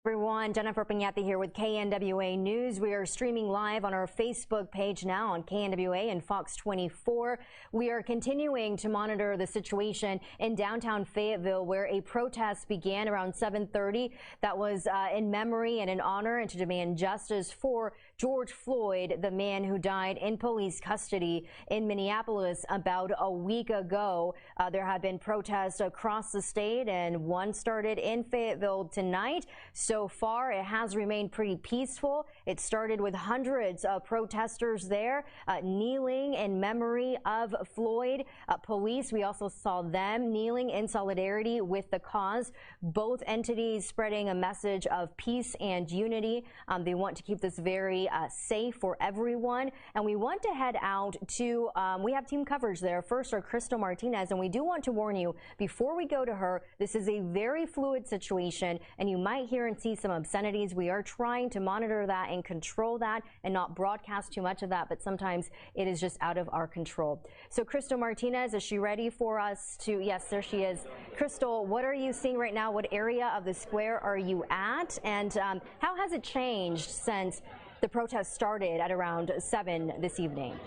Everyone, Jennifer Piñate here with KNWA News. We are streaming live on our Facebook page now on KNWA and Fox 24. We are continuing to monitor the situation in downtown Fayetteville, where a protest began around 7:30. That was in memory and in honor and to demand justice for George Floyd, the man who died in police custody in Minneapolis about a week ago. There have been protests across the state, and one started in Fayetteville tonight. So far, it has remained pretty peaceful. It started with hundreds of protesters there kneeling in memory of Floyd. Police, we also saw them kneeling in solidarity with the cause. Both entities spreading a message of peace and unity. They want to keep this very safe for everyone. And we want to head out to, we have team coverage there. First are Crystal Martinez, and we do want to warn you, before we go to her, this is a very fluid situation, and you might hear and see some obscenities. We are trying to monitor that and control that and not broadcast too much of that, but sometimes it is just out of our control. So Crystal Martinez, is she ready for us to, yes, there she is. Crystal, what are you seeing right now? What area of the square are you at? And how has it changed since the protest started at around 7 this evening?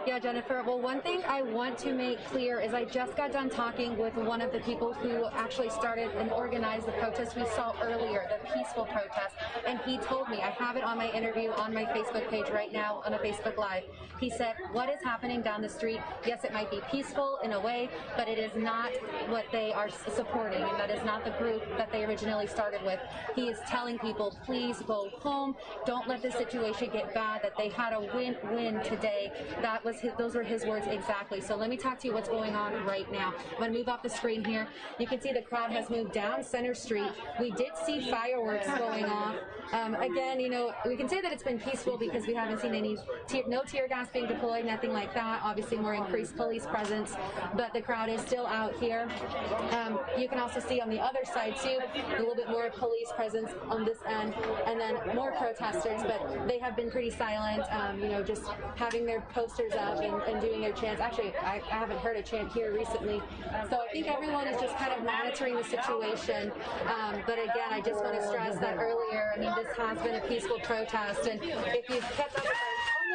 Yeah, Jennifer. Well, one thing I want to make clear is I just got done talking with one of the people who actually started and organized the protest we saw earlier, the peaceful protest. And he told me, I have it on my interview on my Facebook page right now on a Facebook Live. He said, what is happening down the street? Yes, it might be peaceful in a way, but it is not what they are supporting, and that is not the group that they originally started with. He is telling people, please go home. Don't let the situation get bad, that they had a win-win today. That was those were his words exactly. So let me talk to you what's going on right now. I'm going to move off the screen here. You can see the crowd has moved down Center Street. We did see fireworks going off. Again, you know, we can say that it's been peaceful because we haven't seen any no tear gas being deployed, nothing like that. Obviously, more increased police presence, but the crowd is still out here. You can also see on the other side too, a little bit more police presence on this end, and then more protesters, but they have been pretty silent. You know, just having their posters up and doing their chants. Actually, I haven't heard a chant here recently, so I think everyone is just kind of monitoring the situation. But again, I just want to stress that earlier, I mean, this has been a peaceful protest, and if you kept up with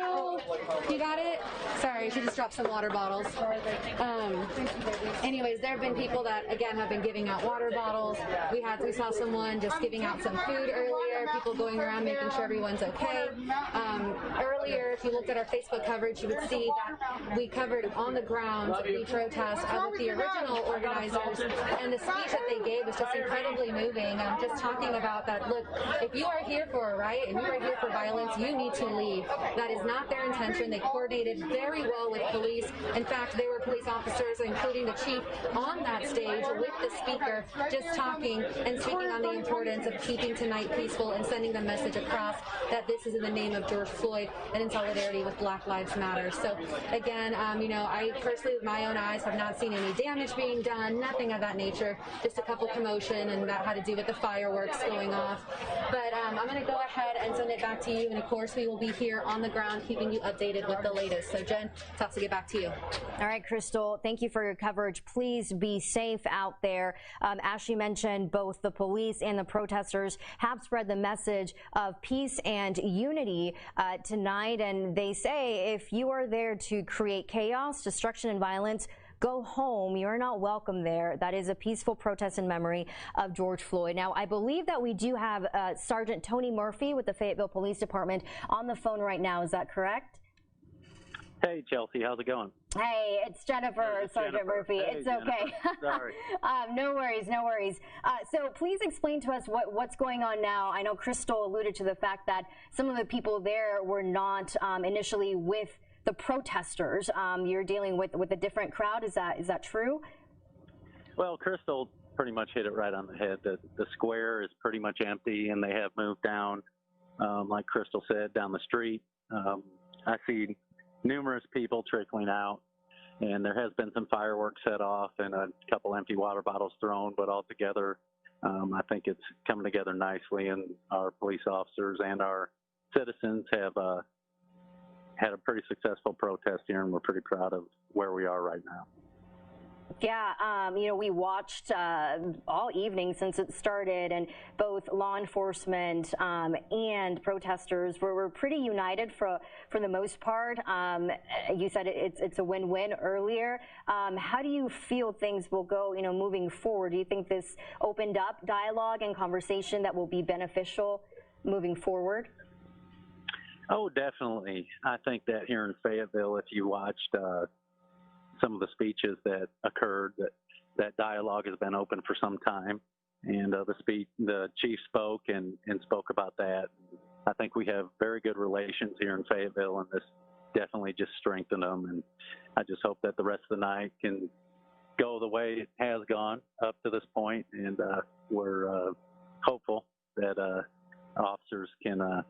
oh no, you got it? Sorry, she just dropped some water bottles. Anyways, there have been people that, again, have been giving out water bottles. We saw someone just giving out some food earlier, people going around making sure everyone's okay. Earlier, if you looked at our Facebook coverage, you would see that we covered on the ground the protest with the original organizers, and the speech that they gave was just incredibly moving. Just talking about that, look, if you are here for a riot and you are here for violence, you need to leave. That is not their intention. They coordinated very well with police. In fact, there were police officers, including the chief, on that stage with the speaker, just talking and speaking on the importance of keeping tonight peaceful and sending the message across that this is in the name of George Floyd and in solidarity with Black Lives Matter. So again, you know, I personally, with my own eyes, have not seen any damage being done, nothing of that nature, just a couple commotion, and that had to do with the fireworks going off. But I'm going to go ahead and send it back to you, and of course we will be here on the ground keeping you updated with the latest. So Jen, tough to get back to you. All right, Crystal, thank you for your coverage. Please be safe out there. As she mentioned, both the police and the protesters have spread the message of peace and unity tonight, and they say if you are there to create chaos, destruction, and violence, go home. You're not welcome there. That is a peaceful protest in memory of George Floyd. Now, I believe that we do have Sergeant Tony Murphy with the Fayetteville Police Department on the phone right now. Is that correct? Hey, Chelsea, how's it going? Hey, it's Jennifer, it's Sergeant Jennifer. Murphy. Hey, it's okay. Sorry. No worries, no worries. So please explain to us what's going on now. I know Crystal alluded to the fact that some of the people there were not initially with the protesters. You're dealing with a different crowd. Is that true? Well, Crystal pretty much hit it right on the head. The square is pretty much empty, and they have moved down, like Crystal said, down the street. I see numerous people trickling out, and there has been some fireworks set off and a couple empty water bottles thrown, but altogether, I think it's coming together nicely, and our police officers and our citizens have had a pretty successful protest here, and we're pretty proud of where we are right now. Yeah, we watched all evening since it started, and both law enforcement and protesters were pretty united for the most part. You said it's a win-win earlier. How do you feel things will go, moving forward? Do you think this opened up dialogue and conversation that will be beneficial moving forward? Oh, definitely. I think that here in Fayetteville, if you watched some of the speeches that occurred, that dialogue has been open for some time, and the chief spoke and spoke about that. I think we have very good relations here in Fayetteville, and this definitely just strengthened them. And I just hope that the rest of the night can go the way it has gone up to this point, and we're hopeful that officers can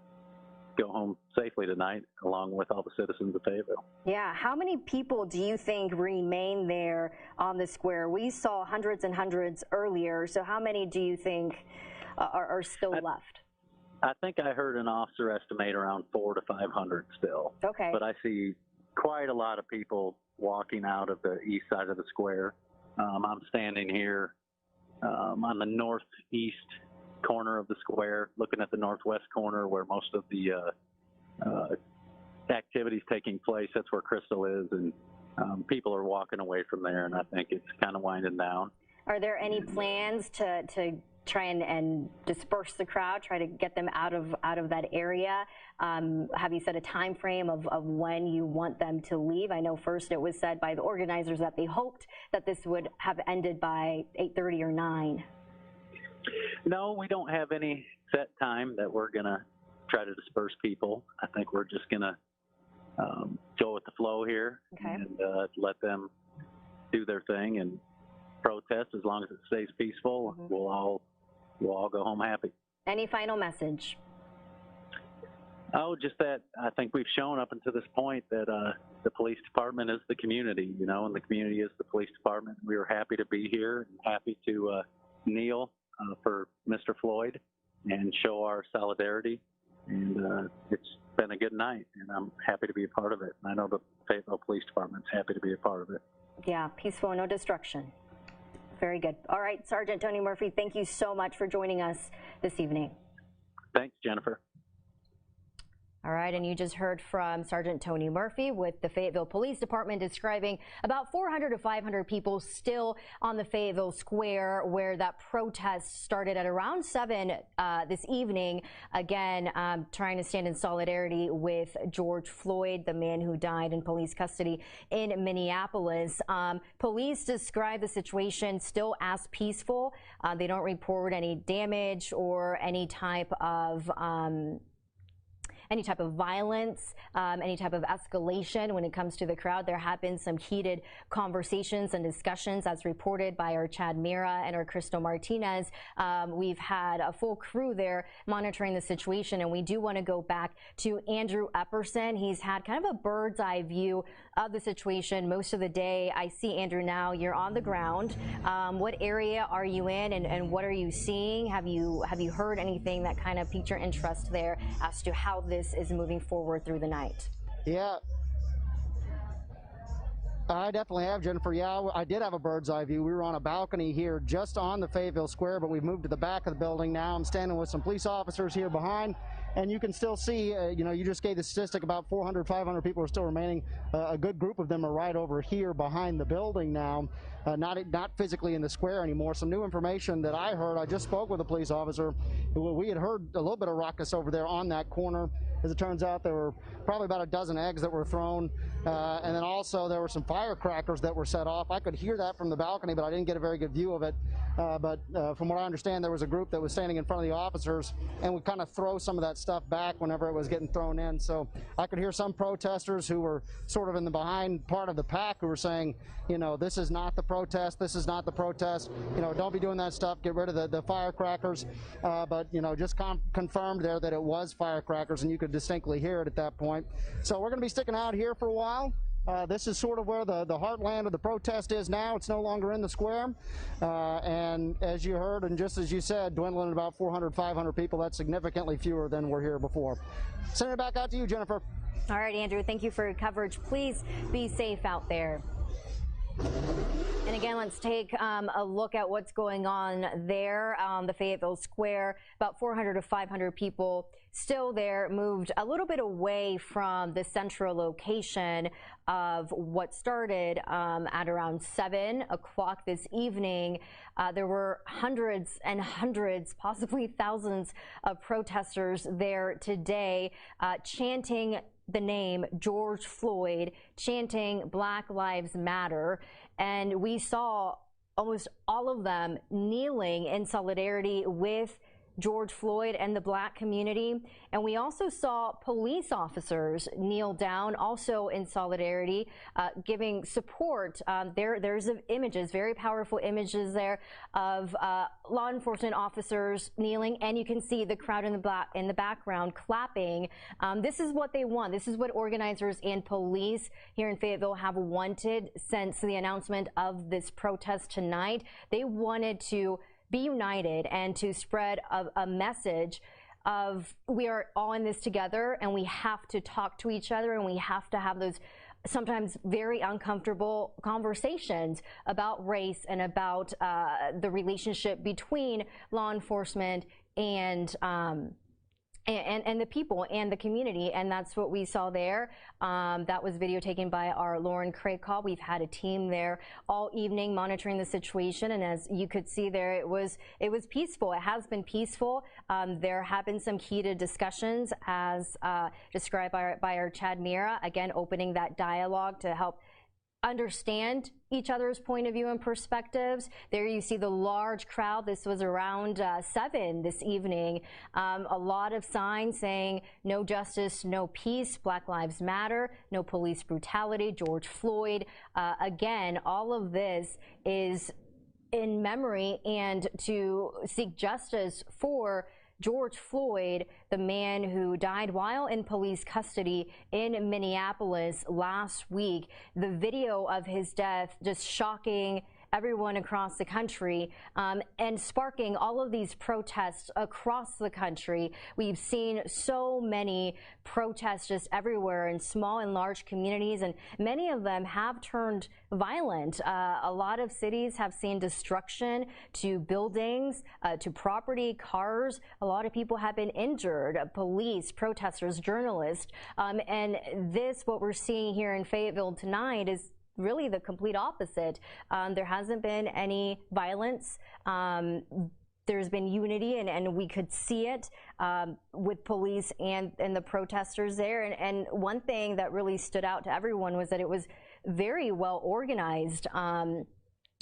go home safely tonight, along with all the citizens of Fayetteville. Yeah, how many people do you think remain there on the square? We saw hundreds and hundreds earlier, so how many do you think are still left? I think I heard an officer estimate around 400 to 500 still. Okay. But I see quite a lot of people walking out of the east side of the square. I'm standing here on the northeast corner of the square, looking at the northwest corner where most of the activities taking place. That's where Crystal is, and people are walking away from there, and I think it's kind of winding down. Are there any plans to try and disperse the crowd, try to get them out of that area? Have you set a time frame of when you want them to leave? I know first it was said by the organizers that they hoped that this would have ended by 8:30 or 9. No, we don't have any set time that we're going to try to disperse people. I think we're just going to go with the flow here. Okay. And let them do their thing and protest. As long as it stays peaceful, we'll all go home happy. Any final message? Oh, just that I think we've shown up until this point that the police department is the community, and the community is the police department. We were happy to be here and happy to kneel for Mr. Floyd and show our solidarity. And it's been a good night, and I'm happy to be a part of it. And I know the Fayetteville Police Department's happy to be a part of it. Yeah, peaceful, no destruction. Very good. All right, Sergeant Tony Murphy, thank you so much for joining us this evening. Thanks, Jennifer. All right, and you just heard from Sergeant Tony Murphy with the Fayetteville Police Department describing about 400 to 500 people still on the Fayetteville Square, where that protest started at around 7 this evening. Again, trying to stand in solidarity with George Floyd, the man who died in police custody in Minneapolis. Police describe the situation still as peaceful. They don't report any damage or any type of violence, any type of escalation when it comes to the crowd. There have been some heated conversations and discussions, as reported by our Chad Mira and our Crystal Martinez. We've had a full crew there monitoring the situation, and we do want to go back to Andrew Epperson. He's had kind of a bird's eye view of the situation most of the day. I see, Andrew, now you're on the ground. What area are you in, and what are you seeing? Have you heard anything that kind of piqued your interest there as to how this is moving forward through the night? Yeah, I definitely have, Jennifer. Yeah, I did have a bird's eye view. We were on a balcony here just on the Fayetteville Square, but we've moved to the back of the building now. I'm standing with some police officers here behind, and you can still see, you just gave the statistic about 400, 500 people are still remaining. A good group of them are right over here behind the building now, not physically in the square anymore. Some new information that I heard, I just spoke with a police officer. We had heard a little bit of ruckus over there on that corner. As it turns out, there were probably about a dozen eggs that were thrown, and then also there were some firecrackers that were set off. I could hear that from the balcony, but I didn't get a very good view of it. But from what I understand, there was a group that was standing in front of the officers and would kind of throw some of that stuff back whenever it was getting thrown in. So I could hear some protesters who were sort of in the behind part of the pack who were saying, this is not the protest, this is not the protest, don't be doing that stuff, get rid of the firecrackers. But just confirmed there that it was firecrackers, and you could distinctly hear it at that point. So we're going to be sticking out here for a while. This is sort of where the heartland of the protest is now. It's no longer in the square. And as you heard, and just as you said, dwindling at about 400, 500 people. That's significantly fewer than were here before. Sending it back out to you, Jennifer. All right, Andrew, thank you for your coverage. Please be safe out there. And again, let's take a look at what's going on there on the Fayetteville Square. About 400 to 500 people still there, moved a little bit away from the central location of what started at around 7 o'clock this evening. There were hundreds and hundreds, possibly thousands of protesters there today, chanting the name George Floyd, chanting Black Lives Matter. And we saw almost all of them kneeling in solidarity with George Floyd and the Black community. And we also saw police officers kneel down, also in solidarity, giving support. There's images, very powerful images there of law enforcement officers kneeling, and you can see the crowd in the background clapping. This is what they want. This is what organizers and police here in Fayetteville have wanted since the announcement of this protest tonight. They wanted to be united and to spread a message of we are all in this together, and we have to talk to each other, and we have to have those sometimes very uncomfortable conversations about race and about the relationship between law enforcement and the people and the community. And that's what we saw there. That was video taken by our Lauren Craycall. We've had a team there all evening monitoring the situation, and as you could see there, it was peaceful. It has been peaceful. There have been some heated discussions, as described by our Chad Mira, again opening that dialogue to help understand each other's point of view and perspectives. There you see the large crowd. This was around 7 this evening. A lot of signs saying no justice, no peace, Black Lives Matter, no police brutality, George Floyd. Again, all of this is in memory and to seek justice for George Floyd, the man who died while in police custody in Minneapolis last week. The video of his death just shocking everyone across the country, and sparking all of these protests across the country. We've seen so many protests just everywhere in small and large communities, and many of them have turned violent. A lot of cities have seen destruction to buildings, to property, cars. A lot of people have been injured, police, protesters, journalists. And this, what we're seeing here in Fayetteville tonight, is really the complete opposite. There hasn't been any violence. There's been unity, and we could see it with police and the protesters there. And one thing that really stood out to everyone was that it was very well organized.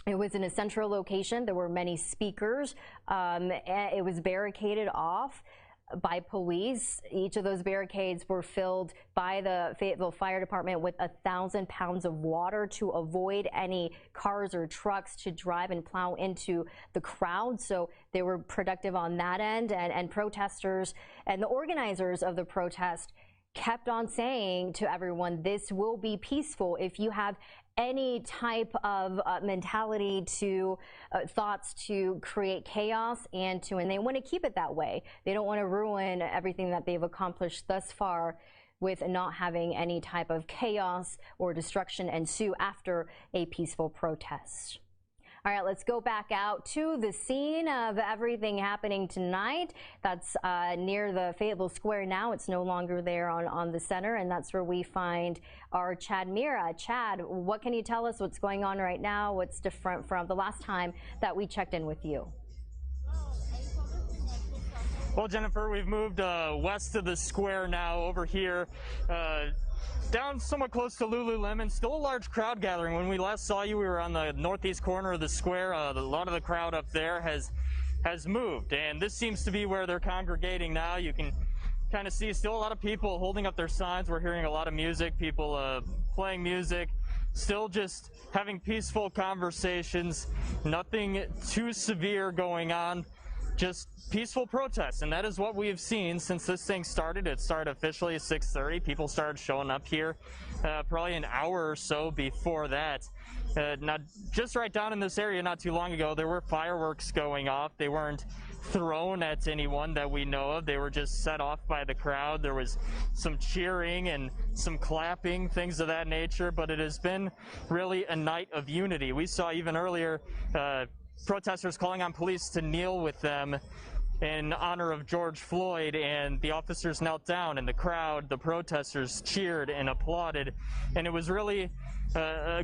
It was in a central location. There were many speakers. It was barricaded off by police. Each of those barricades were filled by the Fayetteville Fire Department with 1,000 pounds of water to avoid any cars or trucks to drive and plow into the crowd. So they were productive on that end, and protesters and the organizers of the protest kept on saying to everyone, this will be peaceful. If you have any type of mentality to thoughts to create chaos and they want to keep it that way. They don't want to ruin everything that they've accomplished thus far with not having any type of chaos or destruction ensue after a peaceful protest. All right, let's go back out to the scene of everything happening tonight. That's near the Fayetteville Square now. It's no longer there on the center, and that's where we find our Chad Mira. Chad, what can you tell us what's going on right now? What's different from the last time that we checked in with you? Well, Jennifer, we've moved west of the square now, over here, down somewhat close to Lululemon. Still a large crowd gathering. When we last saw you, we were on the northeast corner of the square. A lot of the crowd up there has moved, and this seems to be where they're congregating now. You can kind of see still a lot of people holding up their signs. We're hearing a lot of music, people playing music, still just having peaceful conversations, nothing too severe going on. just peaceful protests, and that is what we have seen since this thing started. It started officially at 6:30. People started showing up here probably an hour or so before that. Now, just right down in this area not too long ago, there were fireworks going off. They weren't thrown at anyone that we know of. They were just set off by the crowd. There was some cheering and some clapping, things of that nature, but it has been really a night of unity. We saw even earlier protesters calling on police to kneel with them in honor of George Floyd, and the officers knelt down, and the crowd, the protesters cheered and applauded, and it was really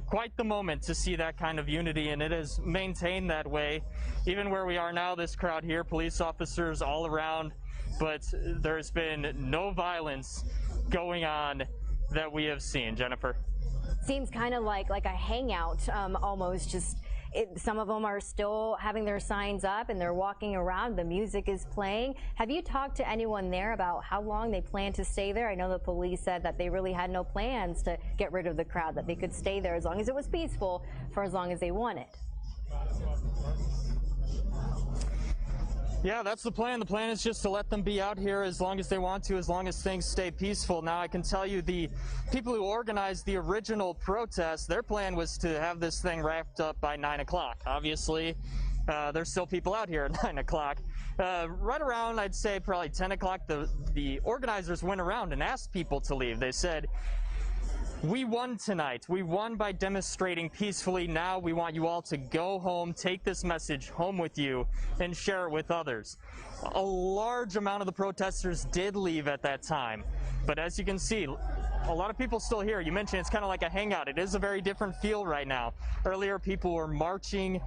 quite the moment to see that kind of unity, and it has maintained that way even where we are now. This crowd here, police officers all around, but there's been no violence going on that we have seen. Jennifer. Seems kind of like a hangout, almost. Just some of them are still having their signs up and they're walking around. The music is playing. Have you talked to anyone there about how long they plan to stay there? I know the police said that they really had no plans to get rid of the crowd, that they could stay there as long as it was peaceful for as long as they wanted. Yeah, that's the plan. The plan is just to let them be out here as long as they want to, as long as things stay peaceful. Now, I can tell you the people who organized the original protest, their plan was to have this thing wrapped up by 9 o'clock. Obviously, there's still people out here at 9 o'clock. Right around, I'd say, probably 10 o'clock, the organizers went around and asked people to leave. They said, "We won tonight. We won by demonstrating peacefully. Now we want you all to go home, take this message home with you, and share it with others." A large amount of the protesters did leave at that time. But as you can see, a lot of people still here. You mentioned it's kind of like a hangout. It is a very different feel right now. Earlier, people were marching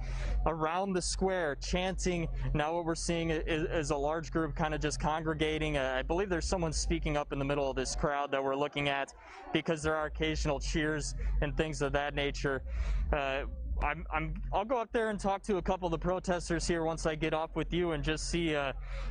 around the square, chanting. Now what we're seeing is a large group kind of just congregating. I believe there's someone speaking up in the middle of this crowd that we're looking at, because there are occasional cheers and things of that nature. I'll go up there and talk to a couple of the protesters here once I get off with you and just see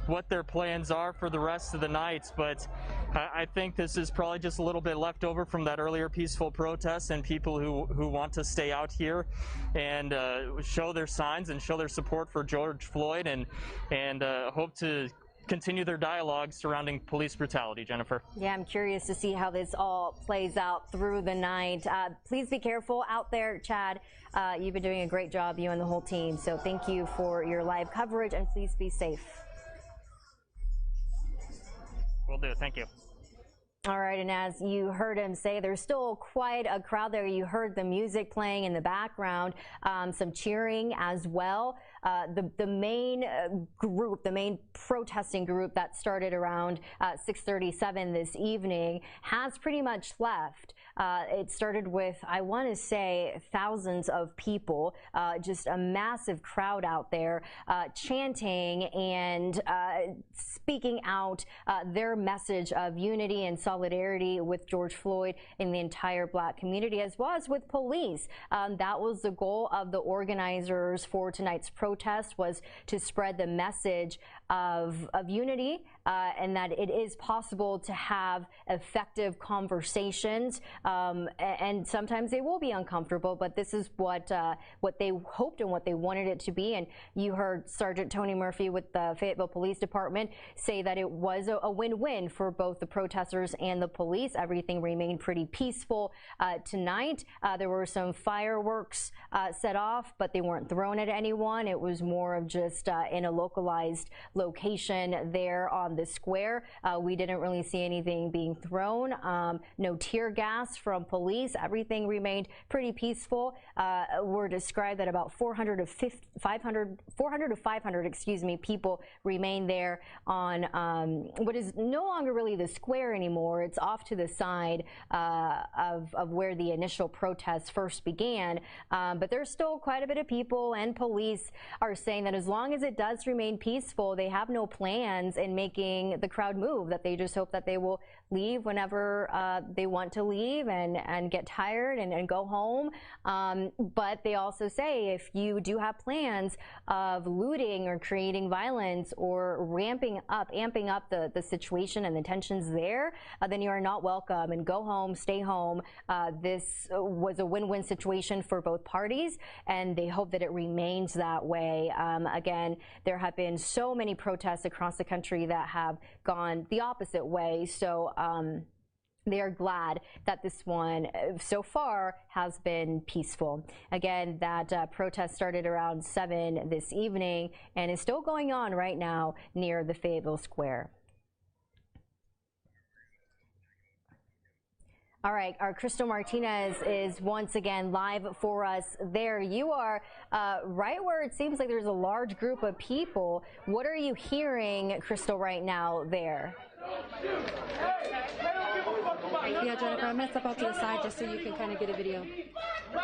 what their plans are for the rest of the night. But I think this is probably just a little bit left over from that earlier peaceful protest, and people who want to stay out here and show their signs and show their support for George Floyd, and hope to continue their dialogue surrounding police brutality. Jennifer. Yeah, I'm curious to see how this all plays out through the night. Please be careful out there, Chad. You've been doing a great job, you and the whole team. So thank you for your live coverage, and please be safe. Will do. Thank you. All right, and as you heard him say, there's still quite a crowd there. You heard the music playing in the background, some cheering as well. The main group, the main protesting group that started around 6:37 this evening has pretty much left. It started with, I want to say, thousands of people, just a massive crowd out there chanting and speaking out their message of unity and solidarity with George Floyd and the entire Black community, as well as with police. That was the goal of the organizers for tonight's protest, was to spread the message of unity and that it is possible to have effective conversations, and sometimes they will be uncomfortable, but this is what they hoped and what they wanted it to be. And you heard Sergeant Tony Murphy with the Fayetteville Police Department say that it was a win-win for both the protesters and the police. Everything remained pretty peaceful tonight. There were some fireworks set off, but they weren't thrown at anyone. It was more of just in a localized location there on the square. We didn't really see anything being thrown. No tear gas from police. Everything remained pretty peaceful. We're described that about 400 to 500, excuse me, people remain there on what is no longer really the square anymore. It's off to the side of where the initial protests first began. But there's still quite a bit of people, and police are saying that as long as it does remain peaceful, they have no plans in making making the crowd move, that they just hope that they will leave whenever they want to leave and get tired and go home. But they also say if you do have plans of looting or creating violence or amping up the situation and the tensions there, then you are not welcome, and go home, stay home. This was a win-win situation for both parties, and they hope that it remains that way. Again, there have been so many protests across the country that have gone the opposite way. So they are glad that this one so far has been peaceful. Again, that protest started around 7 this evening and is still going on right now near the Fayetteville Square. All right, our Crystal Martinez is once again live for us there. You are right where it seems like there's a large group of people. What are you hearing, Crystal, right now there? Yeah, Jennifer, I'm going to step out to the side just so you can kind of get a video.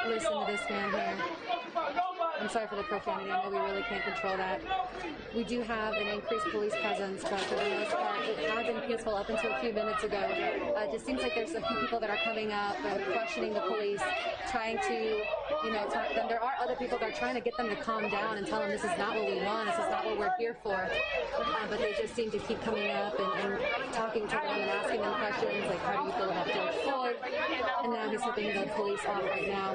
Listen to this man here. I'm sorry for the profanity. I know we really can't control that. We do have an increased police presence, but for the most part, it had been peaceful up until a few minutes ago. It just seems like there's a few people that are coming up and questioning the police, trying to, talk to them. There are other people that are trying to get them to calm down and tell them this is not what we want, this is not what we're here for. But they just seem to keep coming up and talking to them and asking them questions like, how do you feel about George Floyd? And now he's flipping the police off right now.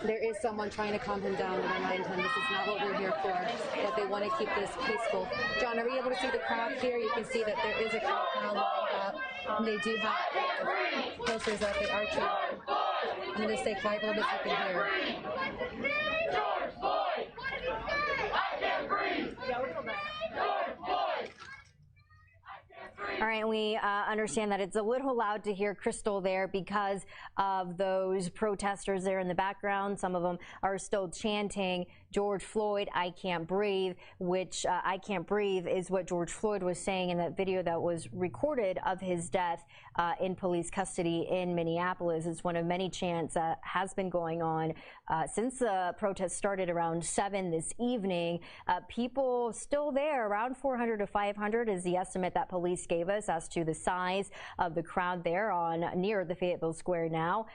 There is someone trying to calm him down and remind him this is not what we're here for, that they want to keep this peaceful. John, are we able to see the crowd here? You can see that there is a crowd now lined up. And they do have posters up at Archer. I'm going to stay quiet a little bit so you can hear. George Floyd! I can't breathe! George Floyd! All right, we understand that it's a little loud to hear Crystal there because of those protesters there in the background. Some of them are still chanting George Floyd, I can't breathe, which I can't breathe is what George Floyd was saying in that video that was recorded of his death in police custody in Minneapolis. It's one of many chants that has been going on since the protest started around 7 this evening. People still there, around 400 to 500 is the estimate that police gave us as to the size of the crowd there on near the Fayetteville Square now.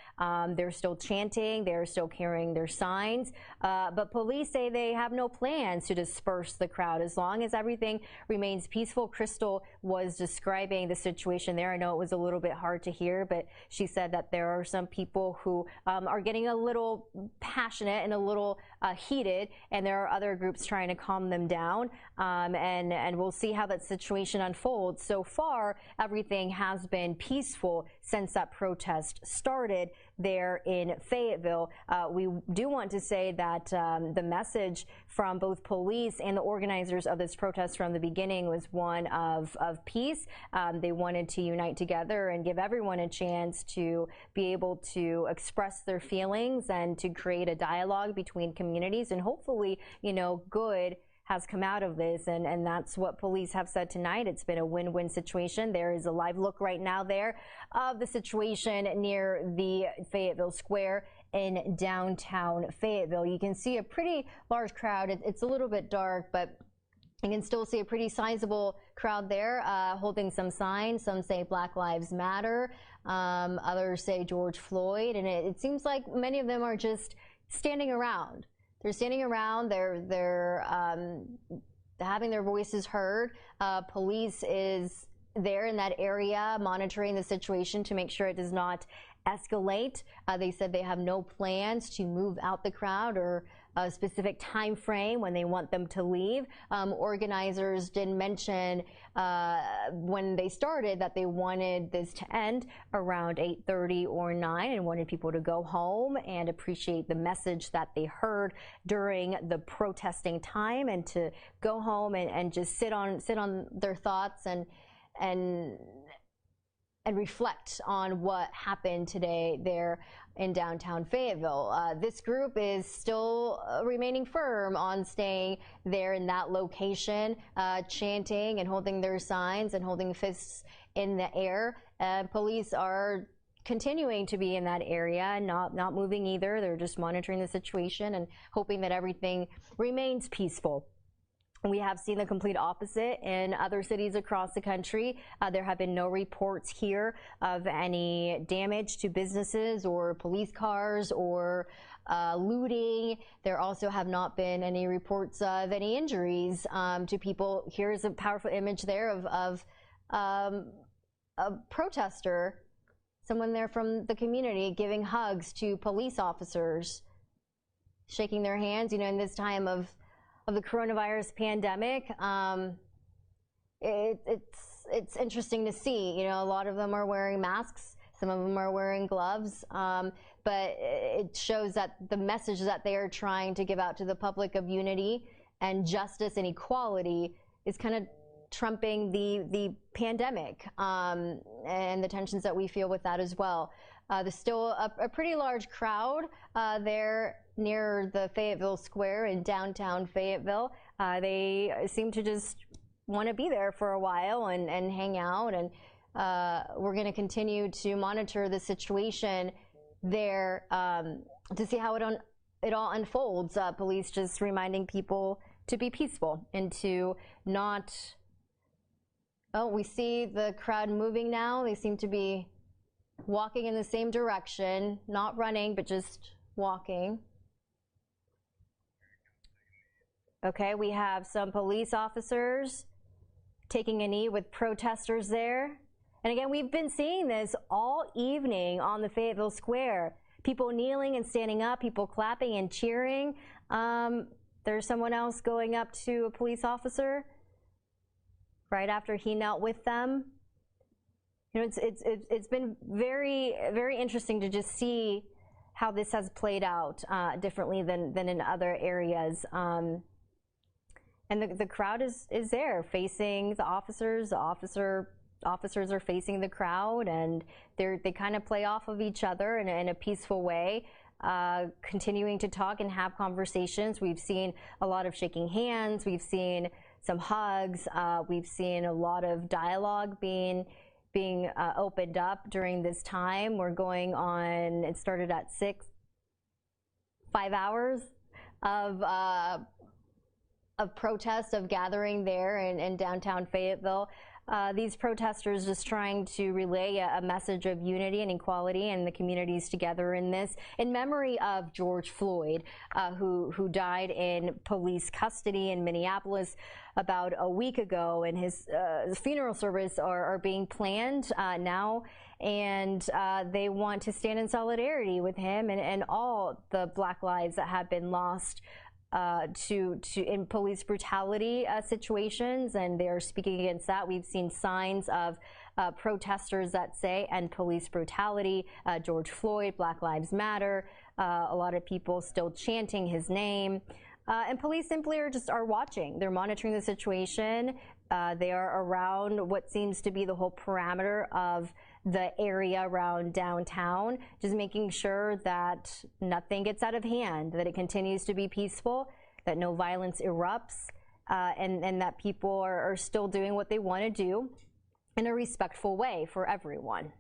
They're still chanting, they're still carrying their signs, but police say they have no plans to disperse the crowd as long as everything remains peaceful. Crystal was describing the situation there. I know it was a little bit hard to hear, but she said that there are some people who are getting a little passionate and a little heated, and there are other groups trying to calm them down, and we'll see how that situation unfolds. So far, everything has been peaceful since that protest started there in Fayetteville. We do want to say that the message from both police and the organizers of this protest from the beginning was one of peace. They wanted to unite together and give everyone a chance to be able to express their feelings and to create a dialogue between communities, and hopefully, good has come out of this, and that's what police have said tonight. It's been a win-win situation. There is a live look right now there of the situation near the Fayetteville Square in downtown Fayetteville. You can see a pretty large crowd. It's a little bit dark, but you can still see a pretty sizable crowd there holding some signs. Some say Black Lives Matter. Others say George Floyd. And it seems like many of them are just standing around. They're standing around. They're having their voices heard. Police is there in that area monitoring the situation to make sure it does not escalate. They said they have no plans to move out the crowd or a specific time frame when they want them to leave. Organizers did mention when they started that they wanted this to end around 8:30 or 9 and wanted people to go home and appreciate the message that they heard during the protesting time, and to go home and just sit on their thoughts and reflect on what happened today there in downtown Fayetteville. This group is still remaining firm on staying there in that location, chanting and holding their signs and holding fists in the air. Police are continuing to be in that area, not moving either. They're just monitoring the situation and hoping that everything remains peaceful. We have seen the complete opposite in other cities across the country. There have been no reports here of any damage to businesses or police cars or looting. There also have not been any reports of any injuries to people. Here's a powerful image there of a protester, someone there from the community, giving hugs to police officers, shaking their hands. You know, in this time of the coronavirus pandemic, it's interesting to see. You know, a lot of them are wearing masks, some of them are wearing gloves, but it shows that the message that they are trying to give out to the public of unity and justice and equality is kind of trumping the pandemic and the tensions that we feel with that as well. There's still a pretty large crowd there near the Fayetteville Square in downtown Fayetteville. They seem to just want to be there for a while and hang out, and we're going to continue to monitor the situation there to see how it all unfolds. Police just reminding people to be peaceful and to not... Oh, we see the crowd moving now. They seem to be walking in the same direction, not running, but just walking. Okay, we have some police officers taking a knee with protesters there. And again, we've been seeing this all evening on the Fayetteville Square. People kneeling and standing up, people clapping and cheering. There's someone else going up to a police officer right after he knelt with them. You know, it's been very, very interesting to just see how this has played out differently than in other areas. And the crowd is there facing the officers. The officers are facing the crowd, and they kind of play off of each other in a peaceful way, continuing to talk and have conversations. We've seen a lot of shaking hands. We've seen some hugs. We've seen a lot of dialogue being opened up during this time. We're going on, it started at 5 hours of protest, of gathering there in downtown Fayetteville. These protesters just trying to relay a message of unity and equality and the communities together in this, in memory of George Floyd, who died in police custody in Minneapolis about a week ago, and his funeral service are being planned now, and they want to stand in solidarity with him and all the Black lives that have been lost in police brutality situations, and they're speaking against that. We've seen signs of protesters that say "End police brutality," George Floyd, Black Lives Matter. A lot of people still chanting his name, and police simply are watching. They're monitoring the situation. They are around what seems to be the whole parameter of the area around downtown, just making sure that nothing gets out of hand, that it continues to be peaceful, that no violence erupts, and that people are still doing what they want to do in a respectful way for everyone.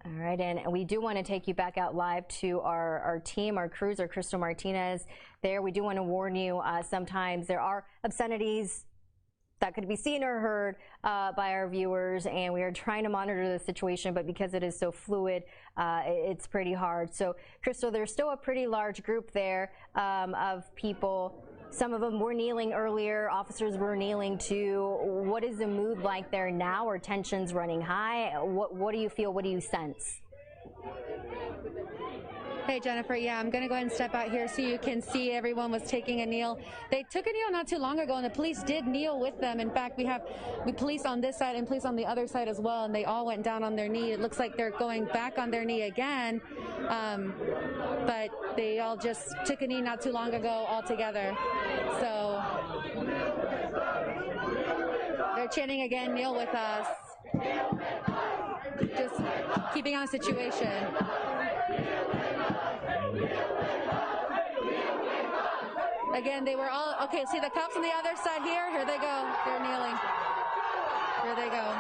All right, and we do want to take you back out live to our team, our crews, our Crystal Martinez there. We do want to warn you, sometimes there are obscenities that could be seen or heard by our viewers, and we are trying to monitor the situation, but because it is so fluid, it's pretty hard. So, Crystal, there's still a pretty large group there of people. Some of them were kneeling earlier. Officers were kneeling too. What is the mood like there now? Are tensions running high? What do you feel? What do you sense? Hey, Jennifer. Yeah, I'm going to go ahead and step out here so you can see everyone was taking a kneel. They took a kneel not too long ago, and the police did kneel with them. In fact, we have police on this side and police on the other side as well, and they all went down on their knee. It looks like they're going back on their knee again, but they all just took a knee not too long ago all together. So they're chanting again, "Kneel with us." Just keeping on the situation. Again, they were all, okay, see the cops on the other side here? Here they go. They're kneeling. Here they go.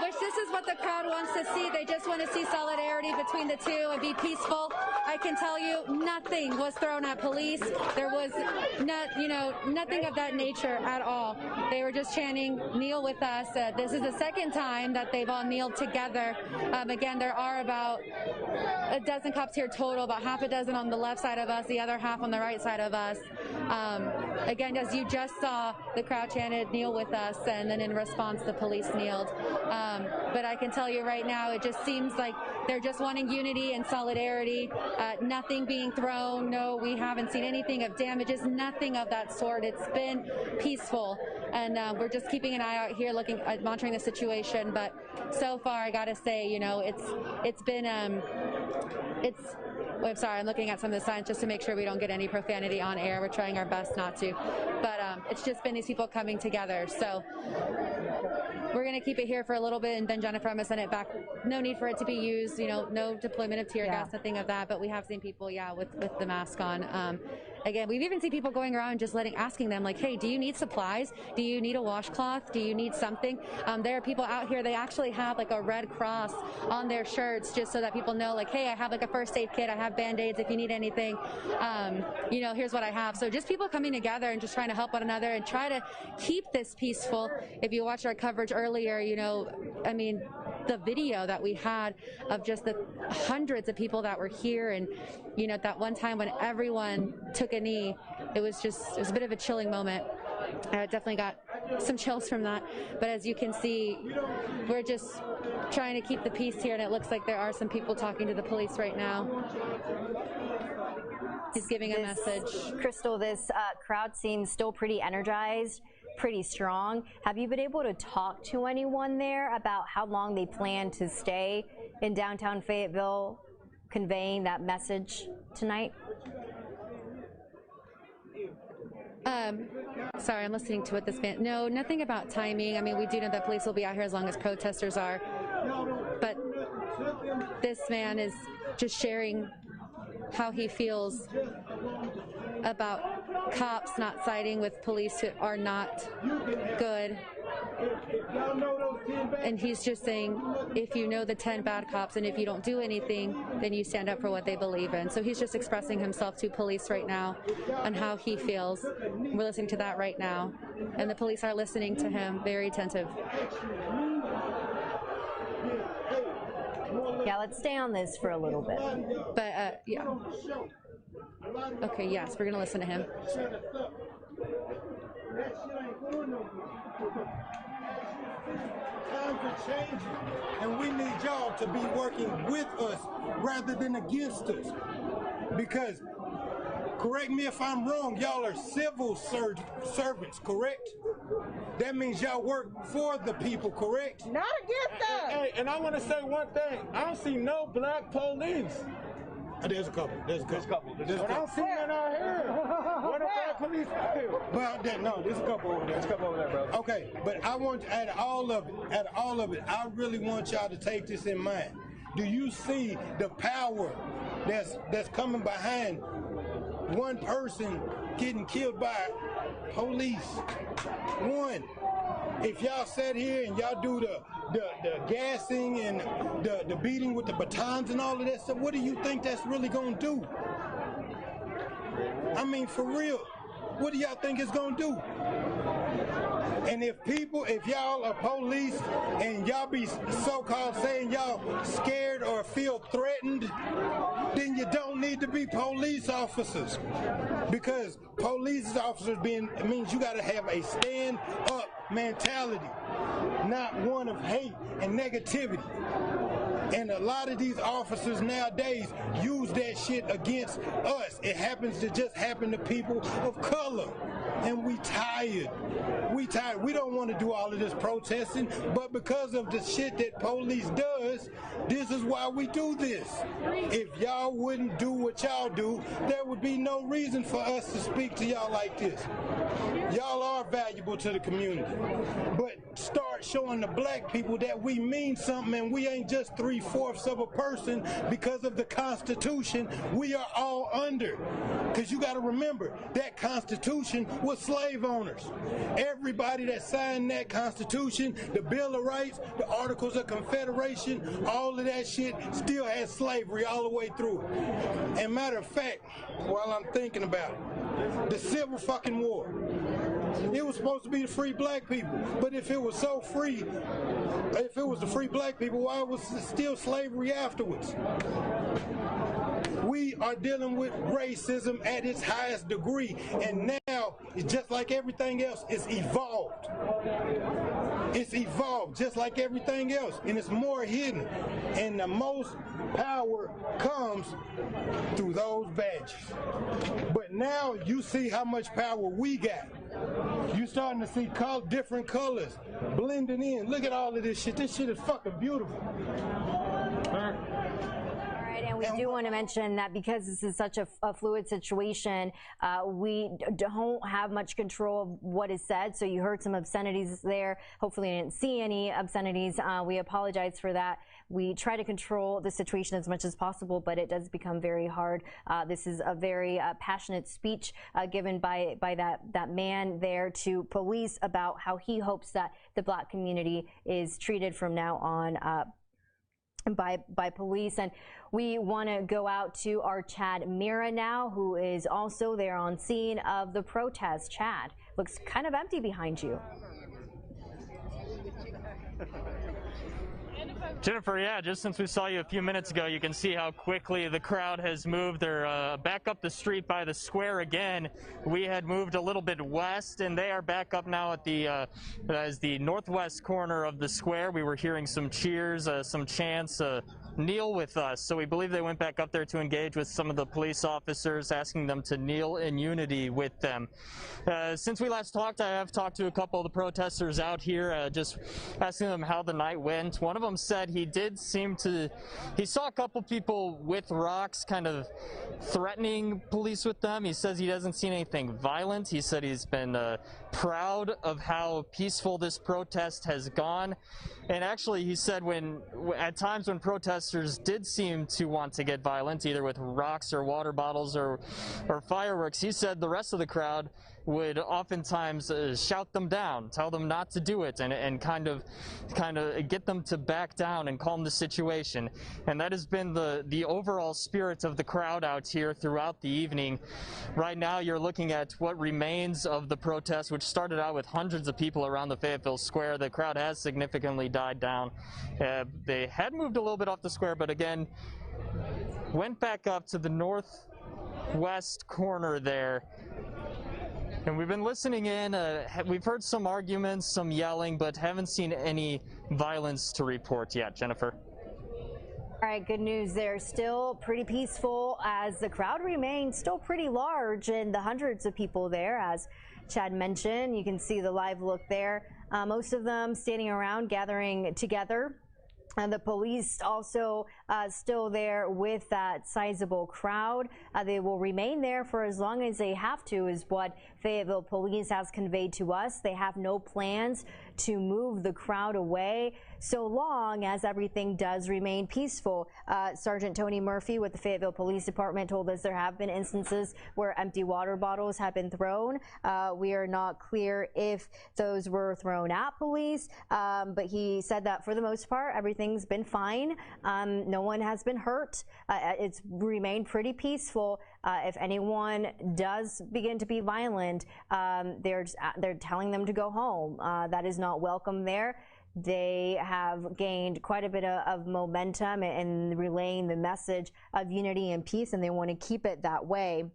Which this is what the crowd wants to see. They just want to see solidarity between the two and be peaceful. I can tell you nothing was thrown at police. There was nothing of that nature at all. They were just chanting, kneel with us. This is the second time that they've all kneeled together. Again, there are about a dozen cops here total, about half a dozen on the left side of us, the other half on the right side of us. Again, as you just saw, the crowd chanted, kneel with us, and then in response, the police kneeled. But I can tell you right now, it just seems like they're just wanting unity and solidarity, nothing being thrown. No, we haven't seen anything of damages, nothing of that sort. It's been peaceful, and we're just keeping an eye out here, monitoring the situation. But so far, I gotta say, it's been, I'm sorry, I'm looking at some of the signs just to make sure we don't get any profanity on air. We're trying our best not to. But it's just been these people coming together. So we're going to keep it here for a little bit, and then Jennifer, I'm going to send it back. No need for it to be used, no deployment of tear gas, nothing of that. But we have seen people, with the mask on. Again, we've even seen people going around just asking them, like, hey, do you need supplies? Do you need a washcloth? Do you need something? There are people out here, they actually have like a red cross on their shirts just so that people know, like, hey, I have like a first aid kit. I have Band-Aids if you need anything. Here's what I have. So just people coming together and just trying to help one another and try to keep this peaceful. If you watched our coverage earlier, the video that we had of just the hundreds of people that were here, and at that one time when everyone took a knee, it was a bit of a chilling moment. I definitely got some chills from that. But as you can see, we're just trying to keep the peace here, and it looks like there are some people talking to the police right now. He's giving a message. Crystal, this crowd seems still pretty energized, pretty strong. Have you been able to talk to anyone there about how long they plan to stay in downtown Fayetteville conveying that message tonight? Sorry, I'm listening to what this man. No, nothing about timing. We do know that police will be out here as long as protesters are. But this man is just sharing how he feels about cops not siding with police who are not good. And he's just saying, if you know the 10 bad cops and if you don't do anything, then you stand up for what they believe in. So he's just expressing himself to police right now on how he feels. We're listening to that right now. And the police are listening to him, very attentive. Yeah, let's stay on this for a little bit. But, yeah. Okay, yes, we're going to listen to him. Times are changing, and we need y'all to be working with us rather than against us. Because, correct me if I'm wrong, y'all are civil servants, correct? That means y'all work for the people, correct? Not against us. Hey, and I want to say one thing. I don't see no black police. There's a couple. There's a couple. I don't see none out here. What about police? Well, no, there's a couple over there. There's a couple over there, bro. Okay, but I want, out of all of it, I really want y'all to take this in mind. Do you see the power that's coming behind one person getting killed by police? One. If y'all sit here and y'all do the gassing and the beating with the batons and all of that stuff, what do you think that's really gonna do? For real, what do y'all think it's gonna do? And if y'all are police and y'all be so-called saying y'all scared or feel threatened, then you don't need to be police officers. Because police officers means you gotta have a stand-up mentality, not one of hate and negativity. And a lot of these officers nowadays use that shit against us. It happens to just happen to people of color. And we tired. We don't want to do all of this protesting, but because of the shit that police does, this is why we do this. If y'all wouldn't do what y'all do, there would be no reason for us to speak to y'all like this. Y'all are valuable to the community, but start showing the black people that we mean something and we ain't just 3 3/4 of a person because of the Constitution we are all under. Because you got to remember, that Constitution was slave owners. Everybody that signed that Constitution, the Bill of Rights, the Articles of Confederation, all of that shit still had slavery all the way through it. And matter of fact, while I'm thinking about it, the Civil fucking War, it was supposed to be to free black people. But if it was so free, if it was to free black people, why was it still slavery afterwards? We are dealing with racism at its highest degree, and now it's just like everything else, it's evolved. It's evolved just like everything else, and it's more hidden. And the most power comes through those badges. But now you see how much power we got. You starting to see different colors blending in. Look at all of this shit. This shit is fucking beautiful. And we do want to mention that because this is such a fluid situation, we don't have much control of what is said. So you heard some obscenities there. Hopefully you didn't see any obscenities. We apologize for that. We try to control the situation as much as possible, but it does become very hard. This is a very passionate speech given by that man there to police about how he hopes that the black community is treated from now on by police. And we want to go out to our Chad Mira now, who is also there on scene of the protest. Chad, looks kind of empty behind you. Jennifer, yeah, just since we saw you a few minutes ago, you can see how quickly the crowd has moved. They're back up the street by the square again. We had moved a little bit west, and they are back up now at the as the northwest corner of the square. We were hearing some cheers, some chants, kneel with us. So we believe they went back up there to engage with some of the police officers, asking them to kneel in unity with them. Since we last talked, I have talked to a couple of the protesters out here, just asking them how the night went. One of them said he saw a couple people with rocks kind of threatening police with them. He says he doesn't see anything violent. He said he's been proud of how peaceful this protest has gone. And actually, he said at times when protesters did seem to want to get violent, either with rocks or water bottles or fireworks, he said the rest of the crowd would oftentimes shout them down, tell them not to do it, and kind of get them to back down and calm the situation. And that has been the overall spirit of the crowd out here throughout the evening. Right now, you're looking at what remains of the protest, which started out with hundreds of people around the Fayetteville Square. The crowd has significantly died down. They had moved a little bit off the square, but again, went back up to the northwest corner there. And we've been listening in. We've heard some arguments, some yelling, but haven't seen any violence to report yet. Jennifer. All right, good news there. Still pretty peaceful as the crowd remains still pretty large, and the hundreds of people there, as Chad mentioned. You can see the live look there. Most of them standing around, gathering together. And the police also still there with that sizable crowd. They will remain there for as long as they have to, is what Fayetteville Police has conveyed to us. They have no plans to move the crowd away so long as everything does remain peaceful. Sergeant Tony Murphy with the Fayetteville Police Department told us there have been instances where empty water bottles have been thrown. We are not clear if those were thrown at police, but he said that for the most part, everything's been fine. No one has been hurt. It's remained pretty peaceful. If anyone does begin to be violent, they're telling them to go home. That is not welcome there. They have gained quite a bit of momentum in relaying the message of unity and peace, and they want to keep it that way.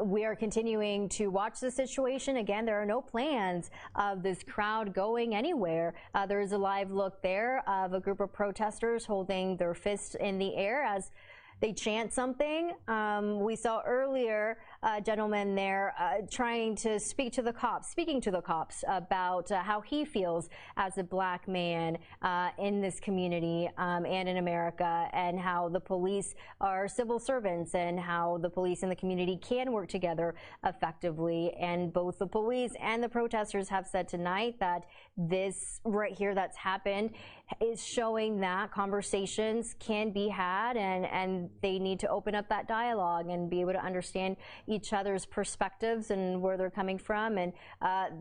We are continuing to watch the situation. Again, there are no plans of this crowd going anywhere. There is a live look there of a group of protesters holding their fists in the air as they chant something. We saw earlier a gentleman there trying to speaking to the cops about how he feels as a black man in this community and in America, and how the police are civil servants and how the police and the community can work together effectively. And both the police and the protesters have said tonight that this right here that's happened is showing that conversations can be had, and they need to open up that dialogue and be able to understand each other's perspectives and where they're coming from. And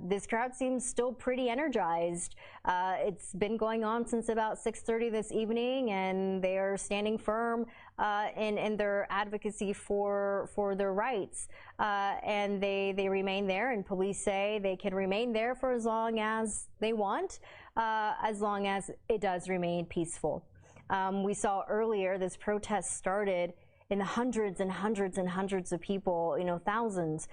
this crowd seems still pretty energized. It's been going on since about 6:30 this evening, and they are standing firm in their advocacy for their rights. And they remain there, and police say they can remain there for as long as they want, as long as it does remain peaceful. We saw earlier this protest started in the hundreds and hundreds and hundreds of people, thousands,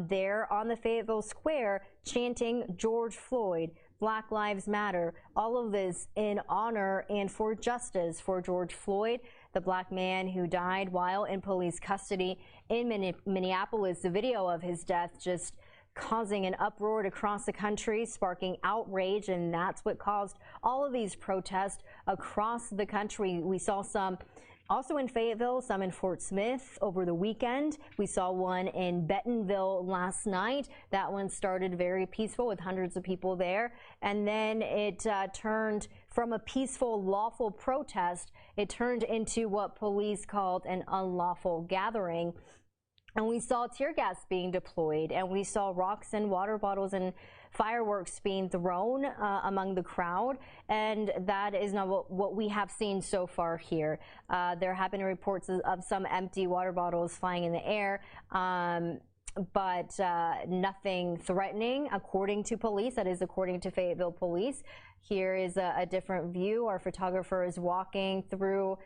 there on the Fayetteville Square chanting George Floyd, Black Lives Matter, all of this in honor and for justice for George Floyd, the black man who died while in police custody in Minneapolis. The video of his death just causing an uproar across the country, sparking outrage, and that's what caused all of these protests across the country. We saw some also in Fayetteville, some in Fort Smith over the weekend. We saw one in Bentonville last night. That one started very peaceful with hundreds of people there. And then it turned from a peaceful, lawful protest, it turned into what police called an unlawful gathering. And we saw tear gas being deployed, and we saw rocks and water bottles and fireworks being thrown among the crowd, and that is not what we have seen so far here. There have been reports of some empty water bottles flying in the air, but nothing threatening, according to police. That is according to Fayetteville Police. Here is a different view. Our photographer is walking through